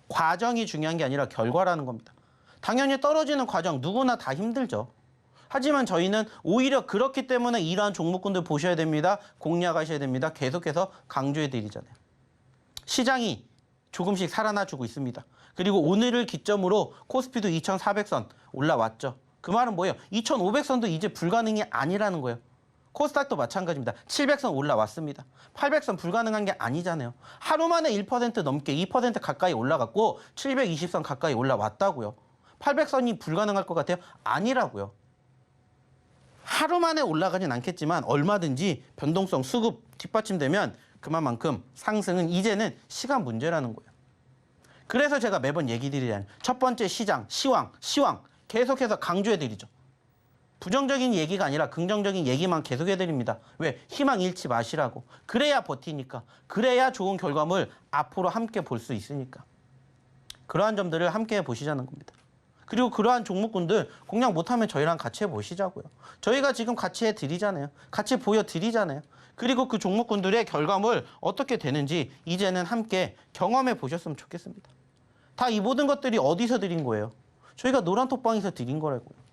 Speaker 3: 과정이 중요한 게 아니라 결과라는 겁니다. 당연히 떨어지는 과정 누구나 다 힘들죠. 하지만 저희는 오히려 그렇기 때문에 이러한 종목군들 보셔야 됩니다. 공략하셔야 됩니다. 계속해서 강조해 드리잖아요. 시장이 조금씩 살아나주고 있습니다. 그리고 오늘을 기점으로 코스피도 2400선 올라왔죠. 그 말은 뭐예요? 2500선도 이제 불가능이 아니라는 거예요. 코스닥도 마찬가지입니다. 700선 올라왔습니다. 800선 불가능한 게 아니잖아요. 하루 만에 1% 넘게 2% 가까이 올라갔고 720선 가까이 올라왔다고요. 800선이 불가능할 것 같아요? 아니라고요. 하루 만에 올라가진 않겠지만 얼마든지 변동성 수급 뒷받침되면 그만큼 상승은 이제는 시간 문제라는 거예요. 그래서 제가 매번 얘기 드리잖아요. 첫 번째 시장, 시황 계속해서 강조해 드리죠. 부정적인 얘기가 아니라 긍정적인 얘기만 계속해 드립니다. 왜? 희망 잃지 마시라고. 그래야 버티니까. 그래야 좋은 결과물 앞으로 함께 볼 수 있으니까. 그러한 점들을 함께 보시자는 겁니다. 그리고 그러한 종목군들 공략 못하면 저희랑 같이 해보시자고요. 저희가 지금 같이 해드리잖아요. 같이 보여드리잖아요. 그리고 그 종목군들의 결과물 어떻게 되는지 이제는 함께 경험해 보셨으면 좋겠습니다. 다 이 모든 것들이 어디서 드린 거예요? 저희가 노란톡방에서 드린 거라고요.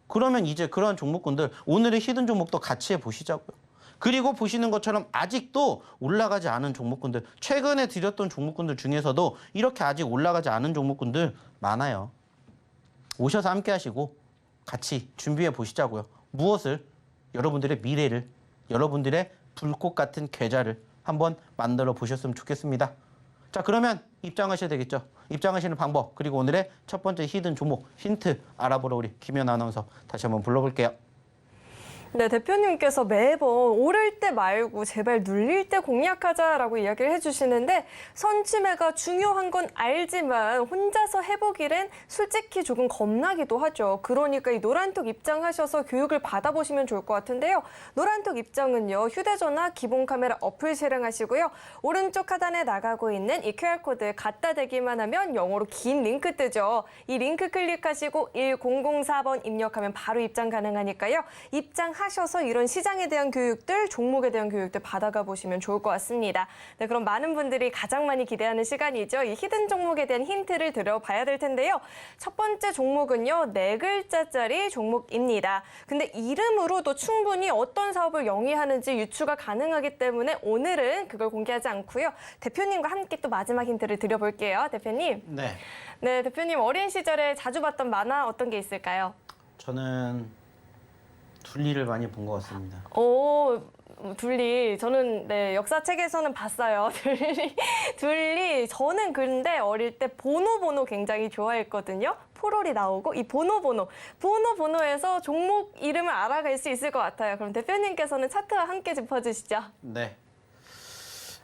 Speaker 3: 그러면 이제 그러한 종목군들 오늘의 히든 종목도 같이 해보시자고요. 그리고 보시는 것처럼 아직도 올라가지 않은 종목군들, 최근에 드렸던 종목군들 중에서도 이렇게 아직 올라가지 않은 종목군들 많아요. 오셔서 함께 하시고 같이 준비해 보시자고요. 무엇을? 여러분들의 미래를, 여러분들의 불꽃 같은 계좌를 한번 만들어 보셨으면 좋겠습니다. 자, 그러면 입장하셔야 되겠죠. 입장하시는 방법, 그리고 오늘의 첫 번째 히든 종목 힌트 알아보러 우리 김연 아나운서 다시 한번 불러볼게요.
Speaker 2: 네, 대표님께서 매번 오를 때 말고 제발 눌릴 때 공략하자라고 이야기를 해주시는데 선취매가 중요한 건 알지만 혼자서 해보기엔 솔직히 조금 겁나기도 하죠. 그러니까 이 노란톡 입장하셔서 교육을 받아보시면 좋을 것 같은데요. 노란톡 입장은요. 휴대전화 기본 카메라 어플 실행하시고요. 오른쪽 하단에 나가고 있는 이 QR코드 갖다 대기만 하면 영어로 긴 링크 뜨죠. 이 링크 클릭하시고 1004번 입력하면 바로 입장 가능하니까요. 입장하셔서 이런 시장에 대한 교육들, 종목에 대한 교육들 받아가 보시면 좋을 것 같습니다. 네, 그럼 많은 분들이 가장 많이 기대하는 시간이죠. 이 히든 종목에 대한 힌트를 드려봐야 될 텐데요. 첫 번째 종목은요. 4글자짜리 종목입니다. 근데 이름으로도 충분히 어떤 사업을 영위하는지 유추가 가능하기 때문에 오늘은 그걸 공개하지 않고요. 대표님과 함께 또 마지막 힌트를 드려볼게요. 대표님.
Speaker 3: 네.
Speaker 2: 네, 대표님 어린 시절에 자주 봤던 만화 어떤 게 있을까요?
Speaker 3: 저는 둘리를 많이 본 것 같습니다.
Speaker 2: 오, 둘리. 저는 네, 역사책에서는 봤어요. 둘리. 저는 근데 어릴 때 보노보노 굉장히 좋아했거든요. 포롤이 나오고 이 보노보노에서 종목 이름을 알아갈 수 있을 것 같아요. 그럼 대표님께서는 차트와 함께 짚어주시죠.
Speaker 3: 네.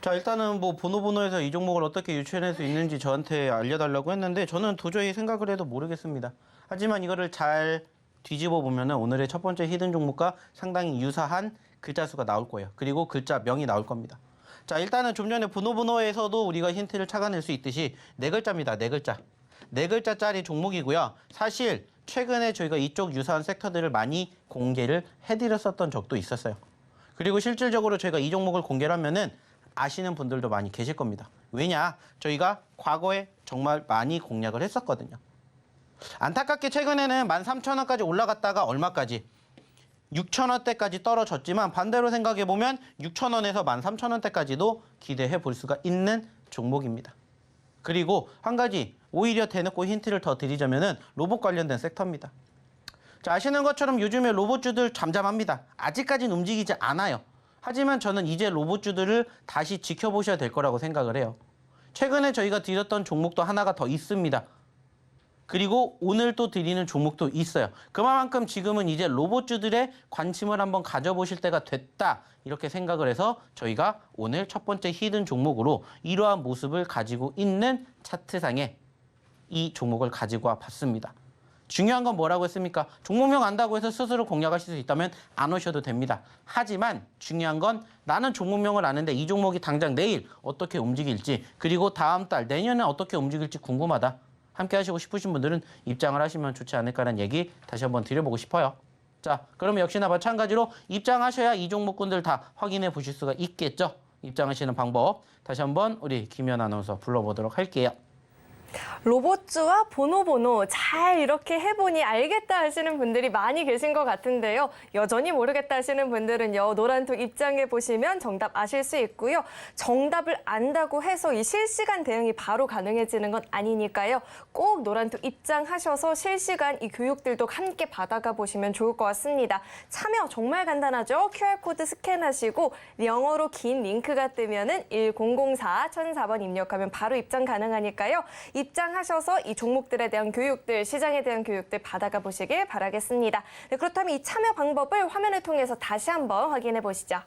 Speaker 3: 자, 일단은 뭐 보노보노에서 이 종목을 어떻게 유추해낼 수 있는지 저한테 알려달라고 했는데 저는 도저히 생각을 해도 모르겠습니다. 하지만 이거를 잘 뒤집어 보면은 오늘의 첫 번째 히든 종목과 상당히 유사한 글자 수가 나올 거예요. 그리고 글자 명이 나올 겁니다. 자, 일단은 좀 전에 보노보노에서도 우리가 힌트를 찾아낼 수 있듯이 4글자입니다. 4글자. 4글자짜리 종목이고요. 사실 최근에 저희가 이쪽 유사한 섹터들을 많이 공개를 해드렸었던 적도 있었어요. 그리고 실질적으로 저희가 이 종목을 공개를 하면은 아시는 분들도 많이 계실 겁니다. 왜냐? 저희가 과거에 정말 많이 공략을 했었거든요. 안타깝게 최근에는 13,000원까지 올라갔다가 얼마까지? 6,000원대까지 떨어졌지만 반대로 생각해보면 6,000원에서 13,000원대까지도 기대해 볼 수가 있는 종목입니다. 그리고 한 가지 오히려 대놓고 힌트를 더 드리자면은 로봇 관련된 섹터입니다. 자, 아시는 것처럼 요즘에 로봇주들 잠잠합니다. 아직까지는 움직이지 않아요. 하지만 저는 이제 로봇주들을 다시 지켜보셔야 될 거라고 생각을 해요. 최근에 저희가 드렸던 종목도 하나가 더 있습니다. 그리고 오늘 또 드리는 종목도 있어요. 그만큼 지금은 이제 로봇주들의 관심을 한번 가져보실 때가 됐다. 이렇게 생각을 해서 저희가 오늘 첫 번째 히든 종목으로 이러한 모습을 가지고 있는 차트상에 이 종목을 가지고 와 봤습니다. 중요한 건 뭐라고 했습니까? 종목명 안다고 해서 스스로 공략하실 수 있다면 안 오셔도 됩니다. 하지만 중요한 건 나는 종목명을 아는데 이 종목이 당장 내일 어떻게 움직일지 그리고 다음 달 내년에 어떻게 움직일지 궁금하다. 함께 하시고 싶으신 분들은 입장을 하시면 좋지 않을까라는 얘기 다시 한번 드려보고 싶어요. 자, 그럼 역시나 마찬가지로 입장하셔야 이 종목군들 다 확인해 보실 수가 있겠죠. 입장하시는 방법 다시 한번 우리 김연 아나운서 불러보도록 할게요.
Speaker 2: 로봇주와 보노보노 잘 이렇게 해보니 알겠다 하시는 분들이 많이 계신 것 같은데요. 여전히 모르겠다 하시는 분들은요. 노란톡 입장해 보시면 정답 아실 수 있고요. 정답을 안다고 해서 이 실시간 대응이 바로 가능해지는 건 아니니까요. 꼭 노란톡 입장하셔서 실시간 이 교육들도 함께 받아가 보시면 좋을 것 같습니다. 참여 정말 간단하죠. QR코드 스캔하시고 영어로 긴 링크가 뜨면은 1004-1004번 입력하면 바로 입장 가능하니까요. 입장하셔서 이 종목들에 대한 교육들, 시장에 대한 교육들 받아가 보시길 바라겠습니다. 네, 그렇다면 이 참여 방법을 화면을 통해서 다시 한번 확인해 보시죠.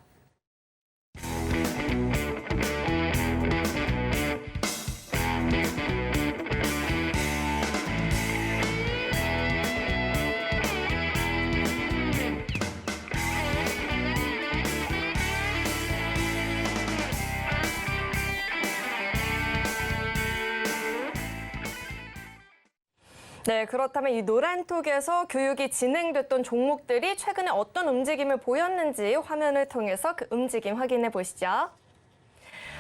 Speaker 2: 네, 그렇다면 이 노란톡에서 교육이 진행됐던 종목들이 최근에 어떤 움직임을 보였는지 화면을 통해서 그 움직임 확인해 보시죠.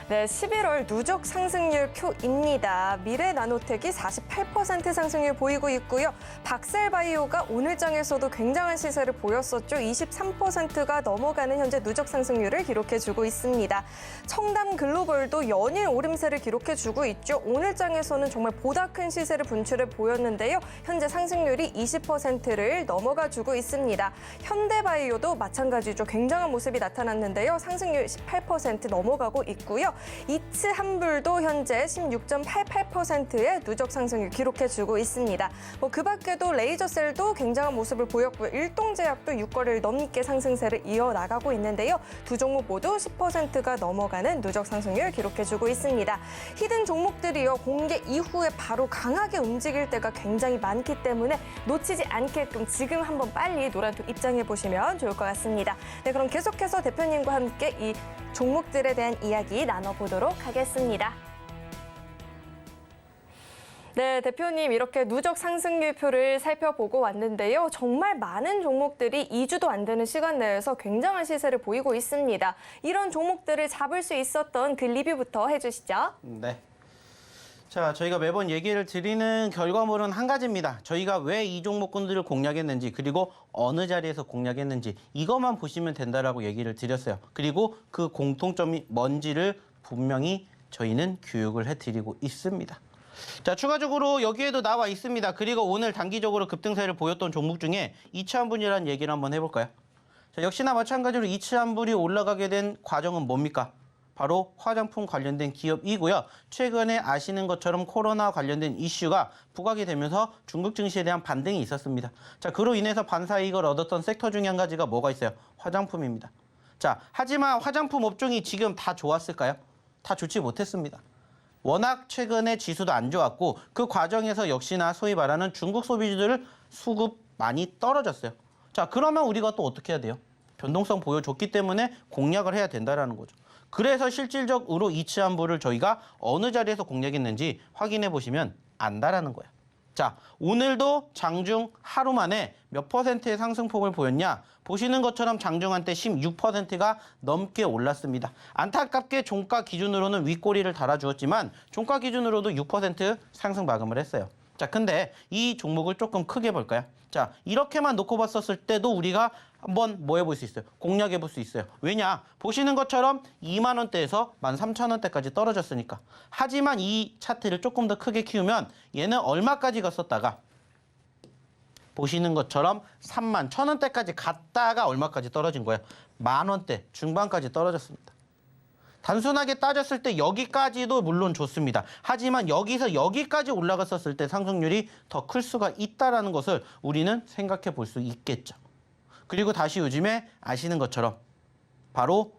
Speaker 2: 네, 11월 누적 상승률 표입니다. 미래나노텍이 48% 상승률 보이고 있고요. 박셀바이오가 오늘 장에서도 굉장한 시세를 보였었죠. 23%가 넘어가는 현재 누적 상승률을 기록해주고 있습니다. 청담글로벌도 연일 오름세를 기록해주고 있죠. 오늘 장에서는 정말 보다 큰 시세를 분출해 보였는데요. 현재 상승률이 20%를 넘어가주고 있습니다. 현대바이오도 마찬가지죠. 굉장한 모습이 나타났는데요. 상승률 18% 넘어가고 있고요. 이츠한불도 현재 16.88%의 누적 상승률 기록해주고 있습니다. 그 밖에도 레이저셀도 굉장한 모습을 보였고요. 일동제약도 6거래를 넘게 상승세를 이어나가고 있는데요. 두 종목 모두 10%가 넘어가는 누적 상승률 기록해주고 있습니다. 히든 종목들이요. 공개 이후에 바로 강하게 움직일 때가 굉장히 많기 때문에 놓치지 않게끔 지금 한번 빨리 노란톡 입장해 보시면 좋을 것 같습니다. 네, 그럼 계속해서 대표님과 함께 이 종목들에 대한 이야기 나눠보도록 하겠습니다. 네, 대표님 이렇게 누적 상승률표를 살펴보고 왔는데요. 정말 많은 종목들이 2주도 안 되는 시간 내에서 굉장한 시세를 보이고 있습니다. 이런 종목들을 잡을 수 있었던 그 리뷰부터 해주시죠.
Speaker 3: 네. 자, 저희가 매번 얘기를 드리는 결과물은 한 가지입니다. 저희가 왜 이 종목군들을 공략했는지 그리고 어느 자리에서 공략했는지 이것만 보시면 된다라고 얘기를 드렸어요. 그리고 그 공통점이 뭔지를 분명히 저희는 교육을 해드리고 있습니다. 자, 추가적으로 여기에도 나와 있습니다. 그리고 오늘 단기적으로 급등세를 보였던 종목 중에 이츠한불이라는 얘기를 한번 해볼까요? 자, 역시나 마찬가지로 이츠한불이 올라가게 된 과정은 뭡니까? 바로 화장품 관련된 기업이고요. 최근에 아시는 것처럼 코로나 관련된 이슈가 부각이 되면서 중국 증시에 대한 반등이 있었습니다. 자, 그로 인해서 반사이익을 얻었던 섹터 중에 한 가지가 뭐가 있어요? 화장품입니다. 자, 하지만 화장품 업종이 지금 다 좋았을까요? 다 좋지 못했습니다. 워낙 최근에 지수도 안 좋았고 그 과정에서 역시나 소위 말하는 중국 소비주들 수급 많이 떨어졌어요. 자, 그러면 우리가 또 어떻게 해야 돼요? 변동성 보여줬기 때문에 공략을 해야 된다는 거죠. 그래서 실질적으로 이츠한불을 저희가 어느 자리에서 공략했는지 확인해 보시면 안다라는 거예요. 자, 오늘도 장중 하루 만에 몇 퍼센트의 상승폭을 보였냐? 보시는 것처럼 장중 한때 16%가 넘게 올랐습니다. 안타깝게 종가 기준으로는 윗꼬리를 달아주었지만 종가 기준으로도 6% 상승 마감을 했어요. 자, 근데 이 종목을 조금 크게 볼까요? 자, 이렇게만 놓고 봤었을 때도 우리가 한번 뭐 해볼 수 있어요? 공략해 볼 수 있어요. 왜냐? 보시는 것처럼 2만 원대에서 13,000원대까지 떨어졌으니까. 하지만 이 차트를 조금 더 크게 키우면 얘는 얼마까지 갔었다가 보시는 것처럼 31,000원대까지 갔다가 얼마까지 떨어진 거예요? 10,000원대 중반까지 떨어졌습니다. 단순하게 따졌을 때 여기까지도 물론 좋습니다. 하지만 여기서 여기까지 올라갔었을 때 상승률이 더 클 수가 있다는 것을 우리는 생각해 볼 수 있겠죠. 그리고 다시 요즘에 아시는 것처럼 바로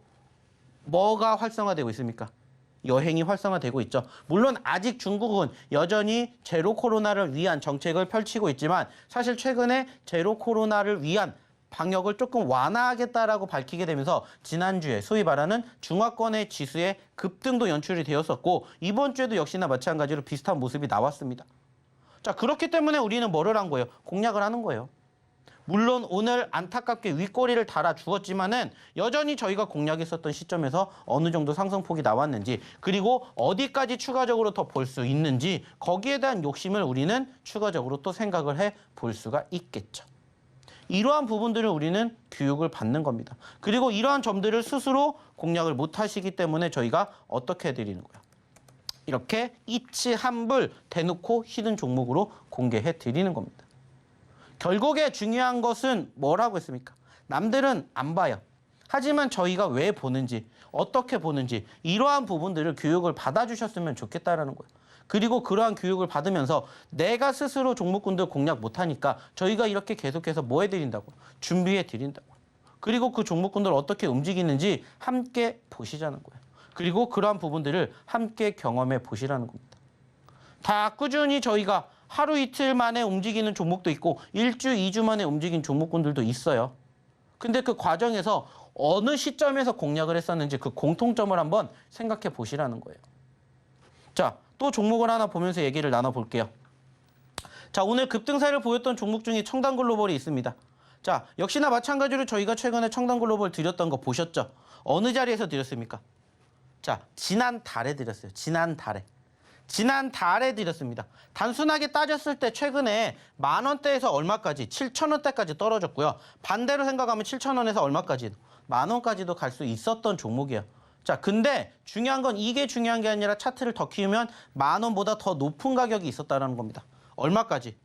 Speaker 3: 뭐가 활성화되고 있습니까? 여행이 활성화되고 있죠. 물론 아직 중국은 여전히 제로 코로나를 위한 정책을 펼치고 있지만 사실 최근에 제로 코로나를 위한 방역을 조금 완화하겠다라고 밝히게 되면서 지난주에 소위 말하는 중화권의 지수의 급등도 연출이 되었었고 이번 주에도 역시나 마찬가지로 비슷한 모습이 나왔습니다. 자, 그렇기 때문에 우리는 뭐를 한 거예요? 공략을 하는 거예요. 물론 오늘 안타깝게 윗꼬리를 달아 주었지만은 여전히 저희가 공략했었던 시점에서 어느 정도 상승폭이 나왔는지 그리고 어디까지 추가적으로 더 볼 수 있는지 거기에 대한 욕심을 우리는 추가적으로 또 생각을 해 볼 수가 있겠죠. 이러한 부분들을 우리는 교육을 받는 겁니다. 그리고 이러한 점들을 스스로 공략을 못 하시기 때문에 저희가 어떻게 해드리는 거야? 이렇게 이치 한불 대놓고 히든 종목으로 공개해 드리는 겁니다. 결국에 중요한 것은 뭐라고 했습니까? 남들은 안 봐요. 하지만 저희가 왜 보는지, 어떻게 보는지 이러한 부분들을 교육을 받아주셨으면 좋겠다라는 거예요. 그리고 그러한 교육을 받으면서 내가 스스로 종목군들 공략 못하니까 저희가 이렇게 계속해서 뭐 해드린다고? 준비해 드린다고. 그리고 그 종목군들 어떻게 움직이는지 함께 보시자는 거예요. 그리고 그러한 부분들을 함께 경험해 보시라는 겁니다. 다 꾸준히 저희가 하루 이틀 만에 움직이는 종목도 있고 1주, 2주 만에 움직인 종목군들도 있어요. 근데 그 과정에서 어느 시점에서 공략을 했었는지 그 공통점을 한번 생각해 보시라는 거예요. 자, 또 종목을 하나 보면서 얘기를 나눠볼게요. 자, 오늘 급등세를 보였던 종목 중에 청단글로벌이 있습니다. 자, 역시나 마찬가지로 저희가 최근에 청단글로벌 드렸던 거 보셨죠? 어느 자리에서 드렸습니까? 자, 지난달에 드렸어요. 지난달에 드렸습니다. 단순하게 따졌을 때 최근에 10,000원대에서 얼마까지? 7,000원대까지 떨어졌고요. 반대로 생각하면 7,000원에서 얼마까지? 10,000원까지도 갈 수 있었던 종목이에요. 자, 근데 중요한 건 이게 중요한 게 아니라 차트를 더 키우면 10,000원보다 더 높은 가격이 있었다는 겁니다. 얼마까지?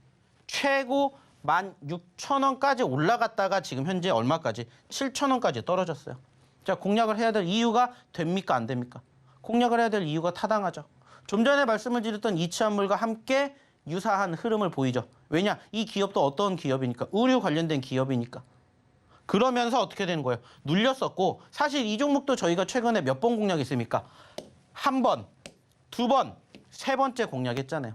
Speaker 3: 최고 16,000원까지 올라갔다가 지금 현재 얼마까지? 7,000원까지 떨어졌어요. 자, 공략을 해야 될 이유가 됩니까? 안 됩니까? 공략을 해야 될 이유가 타당하죠. 좀 전에 말씀을 드렸던 이치한물과 함께 유사한 흐름을 보이죠. 왜냐? 이 기업도 어떤 기업이니까? 의류 관련된 기업이니까. 그러면서 어떻게 되는 거예요? 눌렸었고 사실 이 종목도 저희가 최근에 몇 번 공략했습니까? 한 번, 두 번, 세 번째 공략했잖아요.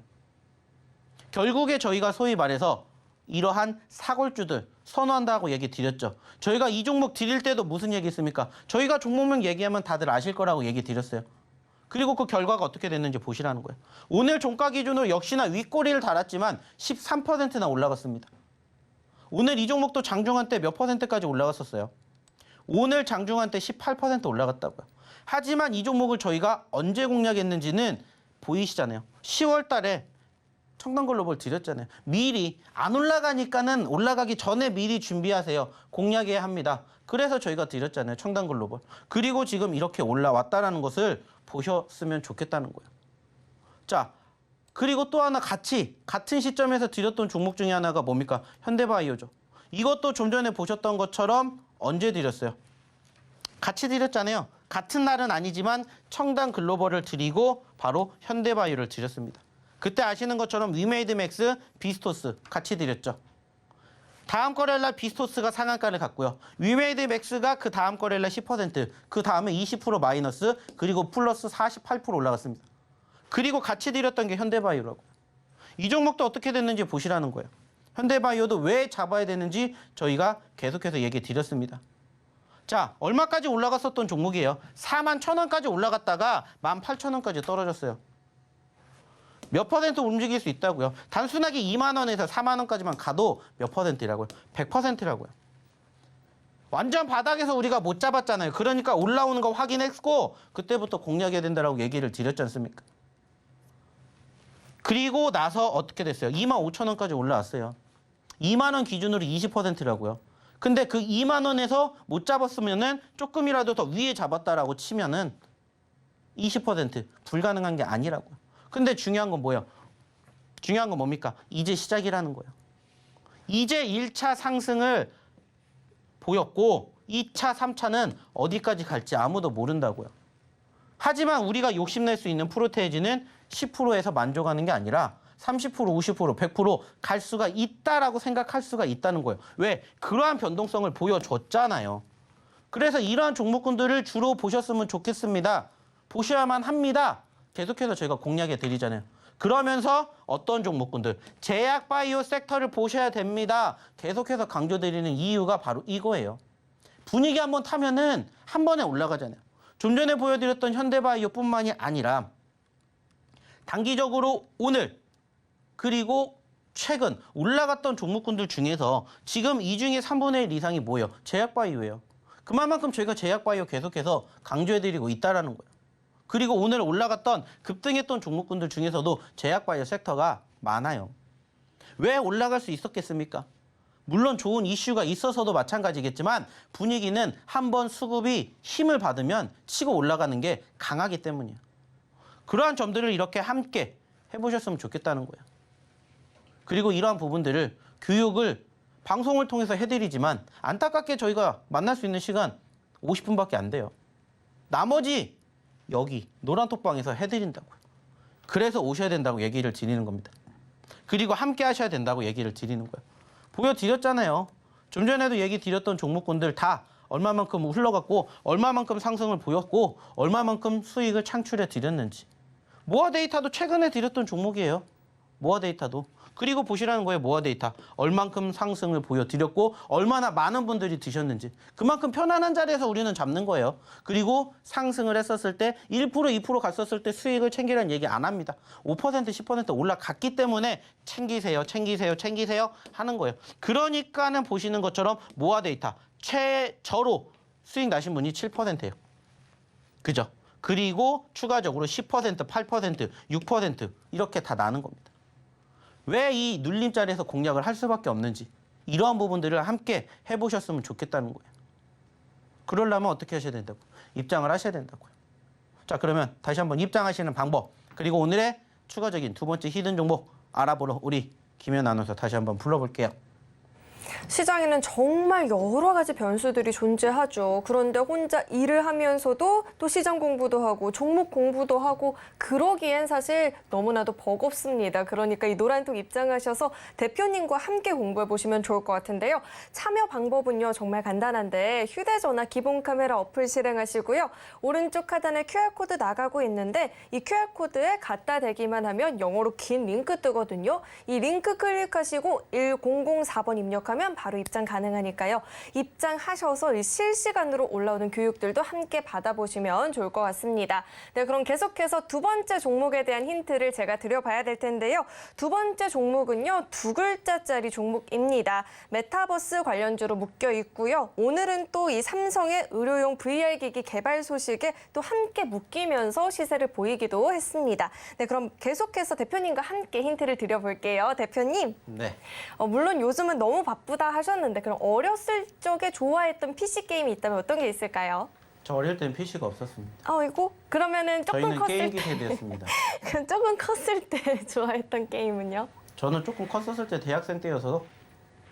Speaker 3: 결국에 저희가 소위 말해서 이러한 사골주들 선호한다고 얘기 드렸죠. 저희가 이 종목 드릴 때도 무슨 얘기 했습니까? 저희가 종목명 얘기하면 다들 아실 거라고 얘기 드렸어요. 그리고 그 결과가 어떻게 됐는지 보시라는 거예요. 오늘 종가 기준으로 역시나 윗꼬리를 달았지만 13%나 올라갔습니다. 오늘 이 종목도 장중한 때 몇 %까지 올라갔었어요. 오늘 장중한 때 18% 올라갔다고요. 하지만 이 종목을 저희가 언제 공략했는지는 보이시잖아요. 10월 달에 청단글로벌 드렸잖아요. 미리 안 올라가니까는 올라가기 전에 미리 준비하세요. 공략해야 합니다. 그래서 저희가 드렸잖아요. 청단글로벌. 그리고 지금 이렇게 올라왔다는 것을 보셨으면 좋겠다는 거예요. 자, 그리고 또 하나 같은 시점에서 드렸던 종목 중에 하나가 뭡니까? 현대바이오죠. 이것도 좀 전에 보셨던 것처럼 언제 드렸어요? 같이 드렸잖아요. 같은 날은 아니지만 청단글로벌을 드리고 바로 현대바이오를 드렸습니다. 그때 아시는 것처럼 위메이드맥스, 비스토스 같이 드렸죠. 다음 거래일날 비스토스가 상한가를 갔고요. 위메이드맥스가 그 다음 거래일날 10%, 그 다음에 20% 마이너스, 그리고 플러스 48% 올라갔습니다. 그리고 같이 드렸던 게 현대바이오라고요. 이 종목도 어떻게 됐는지 보시라는 거예요. 현대바이오도 왜 잡아야 되는지 저희가 계속해서 얘기 드렸습니다. 자, 얼마까지 올라갔었던 종목이에요? 41,000원까지 올라갔다가 18,000원까지 떨어졌어요. 몇 퍼센트 움직일 수 있다고요? 단순하게 2만 원에서 4만 원까지만 가도 몇 %라고요? 100%라고요. 완전 바닥에서 우리가 못 잡았잖아요. 그러니까 올라오는 거 확인했고 그때부터 공략해야 된다라고 얘기를 드렸지 않습니까? 그리고 나서 어떻게 됐어요? 25,000원까지 올라왔어요. 2만 원 기준으로 20%라고요. 근데 그 2만 원에서 못 잡았으면은 조금이라도 더 위에 잡았다라고 치면은 20% 불가능한 게 아니라고요. 근데 중요한 건 뭐예요? 중요한 건 뭡니까? 이제 시작이라는 거예요. 이제 1차 상승을 보였고 2차, 3차는 어디까지 갈지 아무도 모른다고요. 하지만 우리가 욕심낼 수 있는 프로테이지는 10%에서 만족하는 게 아니라 30%, 50%, 100% 갈 수가 있다라고 생각할 수가 있다는 거예요. 왜? 그러한 변동성을 보여줬잖아요. 그래서 이러한 종목군들을 주로 보셨으면 좋겠습니다. 보셔야만 합니다. 계속해서 저희가 공략해 드리잖아요. 그러면서 어떤 종목군들, 제약 바이오 섹터를 보셔야 됩니다. 계속해서 강조드리는 이유가 바로 이거예요. 분위기 한번 타면은 한 번에 올라가잖아요. 좀 전에 보여드렸던 현대바이오뿐만이 아니라 단기적으로 오늘 그리고 최근 올라갔던 종목군들 중에서 지금 이 중에 3분의 1 이상이 뭐예요? 제약바이오예요. 그만큼 저희가 제약바이오 계속해서 강조해드리고 있다는 거예요. 그리고 오늘 올라갔던 급등했던 종목군들 중에서도 제약바이오 섹터가 많아요. 왜 올라갈 수 있었겠습니까? 물론 좋은 이슈가 있어서도 마찬가지겠지만 분위기는 한번 수급이 힘을 받으면 치고 올라가는 게 강하기 때문이에요. 그러한 점들을 이렇게 함께 해보셨으면 좋겠다는 거예요. 그리고 이러한 부분들을 교육을 방송을 통해서 해드리지만 안타깝게 저희가 만날 수 있는 시간 50분밖에 안 돼요. 나머지 여기 노란톡방에서 해드린다고요. 그래서 오셔야 된다고 얘기를 드리는 겁니다. 그리고 함께 하셔야 된다고 얘기를 드리는 거예요. 보여드렸잖아요. 좀 전에도 얘기 드렸던 종목군들 다 얼마만큼 흘러갔고 얼마만큼 상승을 보였고 얼마만큼 수익을 창출해 드렸는지. 모아 데이터도 최근에 드렸던 종목이에요. 모아 데이터도. 그리고 보시라는 거예요. 모아 데이터. 얼만큼 상승을 보여드렸고 얼마나 많은 분들이 드셨는지. 그만큼 편안한 자리에서 우리는 잡는 거예요. 그리고 상승을 했었을 때 1%, 2% 갔었을 때 수익을 챙기라는 얘기 안 합니다. 5%, 10% 올라갔기 때문에 챙기세요, 챙기세요, 챙기세요 하는 거예요. 그러니까는 보시는 것처럼 모아 데이터 최저로 수익 나신 분이 7%예요. 그죠? 그리고 추가적으로 10%, 8%, 6% 이렇게 다 나는 겁니다. 왜 이 눌림자리에서 공략을 할 수밖에 없는지 이러한 부분들을 함께 해보셨으면 좋겠다는 거예요. 그러려면 어떻게 하셔야 된다고? 입장을 하셔야 된다고요. 자, 그러면 다시 한번 입장하시는 방법 그리고 오늘의 추가적인 두 번째 히든 종목 알아보러 우리 김현 아나운서 다시 한번 불러볼게요.
Speaker 2: 시장에는 정말 여러 가지 변수들이 존재하죠. 그런데 혼자 일을 하면서도 또 시장 공부도 하고 종목 공부도 하고 그러기엔 사실 너무나도 버겁습니다. 그러니까 이 노란톡 입장하셔서 대표님과 함께 공부해 보시면 좋을 것 같은데요. 참여 방법은요 정말 간단한데 휴대전화 기본 카메라 어플 실행하시고요. 오른쪽 하단에 QR코드 나가고 있는데 이 QR코드에 갖다 대기만 하면 영어로 긴 링크 뜨거든요. 이 링크 클릭하시고 1004번 입력하면 바로 입장 가능하니까요. 입장하셔서 실시간으로 올라오는 교육들도 함께 받아보시면 좋을 것 같습니다. 네, 그럼 계속해서 두 번째 종목에 대한 힌트를 제가 드려봐야 될 텐데요. 두 번째 종목은요. 두 글자짜리 종목입니다. 메타버스 관련주로 묶여 있고요. 오늘은 또 이 삼성의 의료용 VR기기 개발 소식에 또 함께 묶이면서 시세를 보이기도 했습니다. 네, 그럼 계속해서 대표님과 함께 힌트를 드려볼게요. 대표님.
Speaker 3: 네.
Speaker 2: 물론 요즘은 너무 바쁘다 하셨는데 그럼 어렸을 적에 좋아했던 PC 게임이 있다면 어떤 게 있을까요?
Speaker 3: 저 어릴 땐 PC가 없었습니다.
Speaker 2: 아이고 그러면은 조금
Speaker 3: 저희는
Speaker 2: 컸을
Speaker 3: 게임기
Speaker 2: 때
Speaker 3: 세대였습니다.
Speaker 2: 그럼 조금 컸을 때 좋아했던 게임은요?
Speaker 3: 저는 조금 컸었을 때 대학생 때여서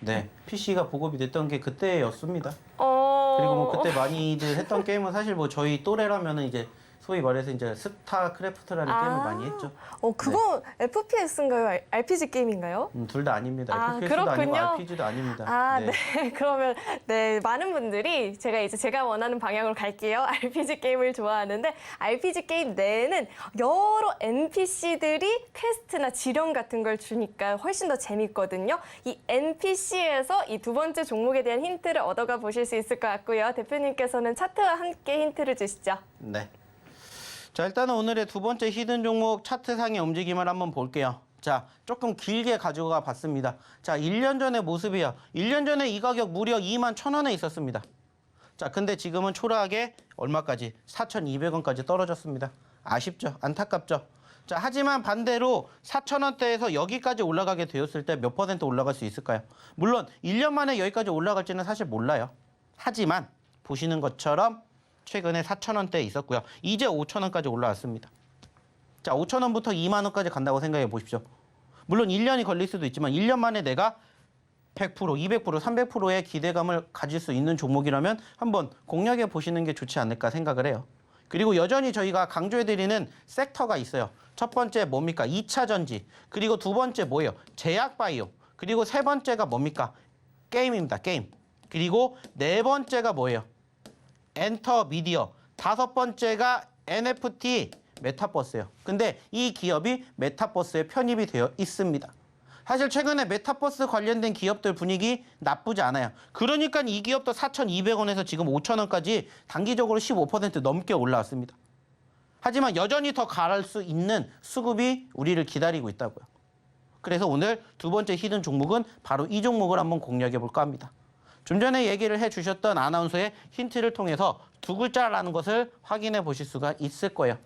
Speaker 3: 네 PC가 보급이 됐던 게 그때였습니다. 그리고 뭐 그때 많이들 했던 게임은 사실 뭐 저희 또래라면은 이제 소위 말해서 이제 스타크래프트라는 게임을 많이 했죠.
Speaker 2: 그거 FPS인가요? RPG 게임인가요?
Speaker 3: 둘 다 아닙니다.
Speaker 2: 아,
Speaker 3: FPS도 아니고
Speaker 2: 그렇군요.
Speaker 3: RPG도 아닙니다.
Speaker 2: 아,
Speaker 3: 네.
Speaker 2: 네. 그러면 네, 많은 분들이 제가 원하는 방향으로 갈게요. RPG 게임을 좋아하는데 RPG 게임 내에는 여러 NPC들이 퀘스트나 지령 같은 걸 주니까 훨씬 더 재밌거든요. 이 NPC에서 이 두 번째 종목에 대한 힌트를 얻어가 보실 수 있을 것 같고요. 대표님께서는 차트와 함께 힌트를 주시죠.
Speaker 3: 네. 자, 일단은 오늘의 두 번째 히든 종목 차트상의 움직임을 한번 볼게요. 자, 조금 길게 가져가 봤습니다. 자, 1년 전의 모습이요. 1년 전에 이 가격 무려 21,000원에 있었습니다. 자, 근데 지금은 초라하게 얼마까지? 4,200원까지 떨어졌습니다. 아쉽죠? 안타깝죠? 자, 하지만 반대로 4,000원대에서 여기까지 올라가게 되었을 때 몇 퍼센트 올라갈 수 있을까요? 물론 1년 만에 여기까지 올라갈지는 사실 몰라요. 하지만 보시는 것처럼 최근에 4,000원대에 있었고요. 이제 5,000원까지 올라왔습니다. 자, 5,000원부터 2만 원까지 간다고 생각해 보십시오. 물론 1년이 걸릴 수도 있지만 1년 만에 내가 100%, 200%, 300%의 기대감을 가질 수 있는 종목이라면 한번 공략해 보시는 게 좋지 않을까 생각을 해요. 그리고 여전히 저희가 강조해드리는 섹터가 있어요. 첫 번째 뭡니까? 2차 전지. 그리고 두 번째 뭐예요? 제약바이오. 그리고 세 번째가 뭡니까? 게임입니다. 게임. 그리고 네 번째가 뭐예요? 엔터 미디어. 다섯 번째가 NFT 메타버스예요. 근데 이 기업이 메타버스에 편입이 되어 있습니다. 사실 최근에 메타버스 관련된 기업들 분위기 나쁘지 않아요. 그러니까 이 기업도 4,200원에서 지금 5,000원까지 단기적으로 15% 넘게 올라왔습니다. 하지만 여전히 더 가랄 수 있는 수급이 우리를 기다리고 있다고요. 그래서 오늘 두 번째 히든 종목은 바로 이 종목을 한번 공략해 볼까 합니다. 좀 전에 얘기를 해주셨던 아나운서의 힌트를 통해서 두 글자라는 것을 확인해 보실 수가 있을 거예요.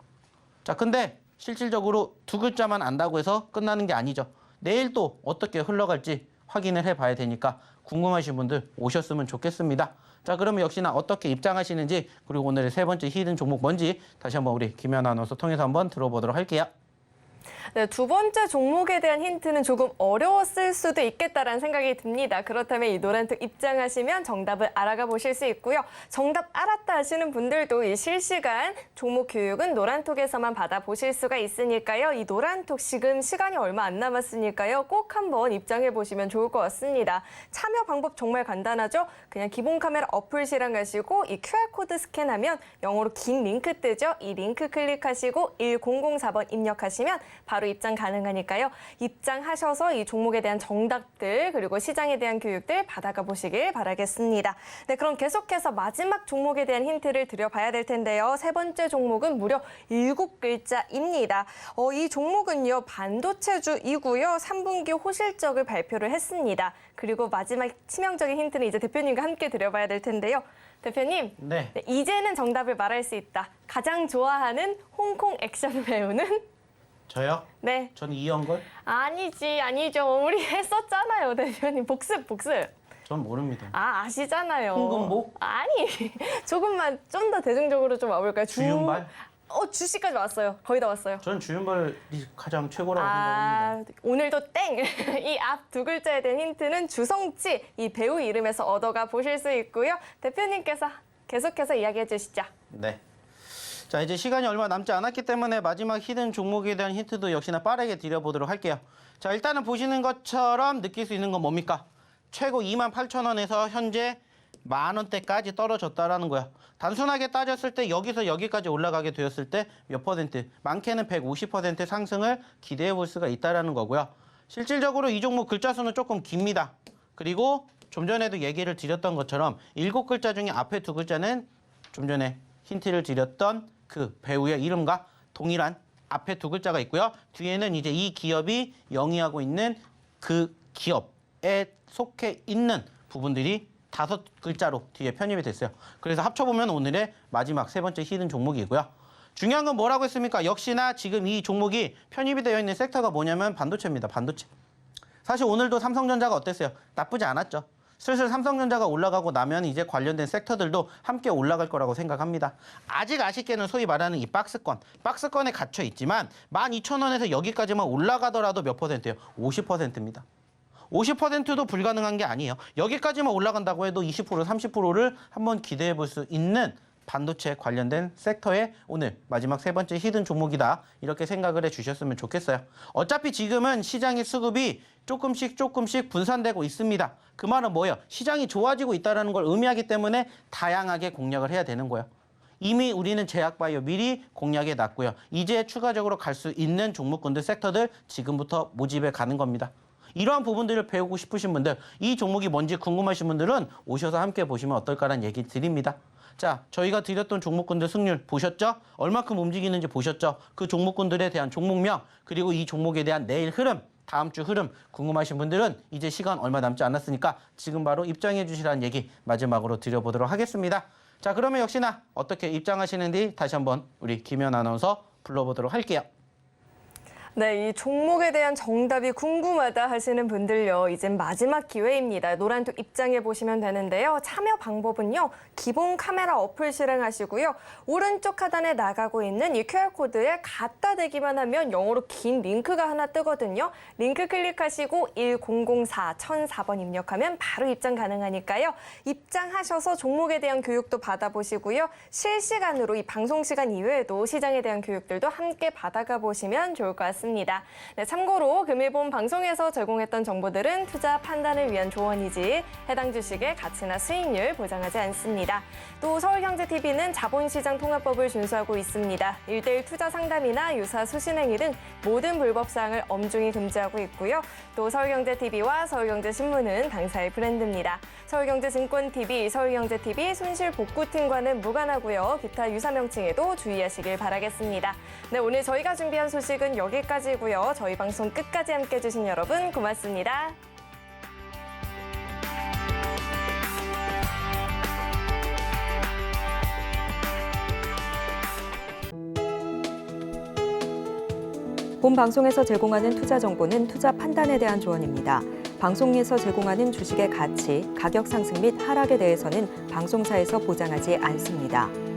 Speaker 3: 자, 근데 실질적으로 두 글자만 안다고 해서 끝나는 게 아니죠. 내일 또 어떻게 흘러갈지 확인을 해봐야 되니까 궁금하신 분들 오셨으면 좋겠습니다. 자, 그러면 역시나 어떻게 입장하시는지 그리고 오늘의 세 번째 히든 종목 뭔지 다시 한번 우리 김연 아나운서 통해서 한번 들어보도록 할게요.
Speaker 2: 네, 두 번째 종목에 대한 힌트는 조금 어려웠을 수도 있겠다라는 생각이 듭니다. 그렇다면 이 노란톡 입장하시면 정답을 알아가 보실 수 있고요. 정답 알았다 하시는 분들도 이 실시간 종목 교육은 노란톡에서만 받아보실 수가 있으니까요. 이 노란톡 지금 시간이 얼마 안 남았으니까요. 꼭 한번 입장해 보시면 좋을 것 같습니다. 참여 방법 정말 간단하죠? 그냥 기본 카메라 어플 실행하시고 이 QR코드 스캔하면 영어로 긴 링크 뜨죠? 이 링크 클릭하시고 1004번 입력하시면 바로 입장 가능하니까요. 입장하셔서 이 종목에 대한 정답들 그리고 시장에 대한 교육들 받아가 보시길 바라겠습니다. 네, 그럼 계속해서 마지막 종목에 대한 힌트를 드려봐야 될 텐데요. 세 번째 종목은 무려 7글자입니다. 이 종목은요. 반도체주이고요. 3분기 호실적을 발표를 했습니다. 그리고 마지막 치명적인 힌트는 이제 대표님과 함께 드려봐야 될 텐데요. 대표님,
Speaker 3: 네.
Speaker 2: 네, 이제는 정답을 말할 수 있다. 가장 좋아하는 홍콩 액션 배우는?
Speaker 3: 저요?
Speaker 2: 네.
Speaker 3: 저는 이연걸?
Speaker 2: 아니죠. 우리 했었잖아요, 대표님. 복습.
Speaker 3: 전 모릅니다.
Speaker 2: 아시잖아요.
Speaker 3: 홍금보?
Speaker 2: 아니, 조금만 좀 더 대중적으로 좀 와볼까요?
Speaker 3: 주윤발?
Speaker 2: 주씨까지 왔어요. 거의 다 왔어요.
Speaker 3: 저는 주윤발이 가장 최고라고 생각합니다.
Speaker 2: 오늘도 땡! 이 앞 두 글자에 대한 힌트는 주성치, 이 배우 이름에서 얻어가 보실 수 있고요. 대표님께서 계속해서 이야기해 주시죠.
Speaker 3: 네. 자, 이제 시간이 얼마 남지 않았기 때문에 마지막 히든 종목에 대한 힌트도 역시나 빠르게 드려보도록 할게요. 자, 일단은 보시는 것처럼 느낄 수 있는 건 뭡니까? 최고 28,000원에서 현재 10,000원대까지 떨어졌다라는 거야. 단순하게 따졌을 때 여기서 여기까지 올라가게 되었을 때 몇 퍼센트? 많게는 150% 상승을 기대해 볼 수가 있다라는 거고요. 실질적으로 이 종목 글자 수는 조금 깁니다. 그리고 좀 전에도 얘기를 드렸던 것처럼 7글자 중에 앞에 두 글자는 좀 전에 힌트를 드렸던 그 배우의 이름과 동일한 앞에 두 글자가 있고요. 뒤에는 이제 이 기업이 영위하고 있는 그 기업에 속해 있는 부분들이 5글자로 뒤에 편입이 됐어요. 그래서 합쳐보면 오늘의 마지막 세 번째 히든 종목이고요. 중요한 건 뭐라고 했습니까? 역시나 지금 이 종목이 편입이 되어 있는 섹터가 뭐냐면 반도체입니다. 반도체. 사실 오늘도 삼성전자가 어땠어요? 나쁘지 않았죠. 슬슬 삼성전자가 올라가고 나면 이제 관련된 섹터들도 함께 올라갈 거라고 생각합니다. 아직 아쉽게는 소위 말하는 이 박스권에 갇혀 있지만 12,000원에서 여기까지만 올라가더라도 몇 퍼센트예요? 50%입니다. 50%도 불가능한 게 아니에요. 여기까지만 올라간다고 해도 20%, 30%를 한번 기대해 볼 수 있는 반도체 관련된 섹터의 오늘 마지막 세 번째 히든 종목이다. 이렇게 생각을 해주셨으면 좋겠어요. 어차피 지금은 시장의 수급이 조금씩 분산되고 있습니다. 그 말은 뭐예요? 시장이 좋아지고 있다는 걸 의미하기 때문에 다양하게 공략을 해야 되는 거예요. 이미 우리는 제약바이오 미리 공략해 놨고요. 이제 추가적으로 갈 수 있는 종목군들 섹터들 지금부터 모집해 가는 겁니다. 이러한 부분들을 배우고 싶으신 분들, 이 종목이 뭔지 궁금하신 분들은 오셔서 함께 보시면 어떨까라는 얘기 드립니다. 자, 저희가 드렸던 종목군들 승률 보셨죠? 얼마큼 움직이는지 보셨죠? 그 종목군들에 대한 종목명, 그리고 이 종목에 대한 내일 흐름, 다음 주 흐름 궁금하신 분들은 이제 시간 얼마 남지 않았으니까 지금 바로 입장해 주시라는 얘기 마지막으로 드려보도록 하겠습니다. 자, 그러면 역시나 어떻게 입장하시는지 다시 한번 우리 김연 아나운서 불러보도록 할게요.
Speaker 2: 네, 이 종목에 대한 정답이 궁금하다 하시는 분들요. 이젠 마지막 기회입니다. 노란톡 입장해 보시면 되는데요. 참여 방법은요. 기본 카메라 어플 실행하시고요. 오른쪽 하단에 나가고 있는 이 QR코드에 갖다 대기만 하면 영어로 긴 링크가 하나 뜨거든요. 링크 클릭하시고 1004-1004번 입력하면 바로 입장 가능하니까요. 입장하셔서 종목에 대한 교육도 받아보시고요. 실시간으로 이 방송 시간 이외에도 시장에 대한 교육들도 함께 받아가 보시면 좋을 것 같습니다. 네, 참고로 금일본 방송에서 제공했던 정보들은 투자 판단을 위한 조언이지 해당 주식의 가치나 수익률 보장하지 않습니다. 또 서울경제TV는 자본시장 통합법을 준수하고 있습니다. 1:1 투자 상담이나 유사 수신행위 등 모든 불법사항을 엄중히 금지하고 있고요. 또 서울경제TV와 서울경제신문은 당사의 브랜드입니다. 서울경제증권TV, 서울경제TV 손실복구팀과는 무관하고요. 기타 유사 명칭에도 주의하시길 바라겠습니다. 네, 오늘 저희가 준비한 소식은 여기까지고요. 저희 방송 끝까지 함께해 주신 여러분 고맙습니다.
Speaker 1: 본 방송에서 제공하는 투자 정보는 투자 판단에 대한 조언입니다. 방송에서 제공하는 주식의 가치, 가격 상승 및 하락에 대해서는 방송사에서 보장하지 않습니다.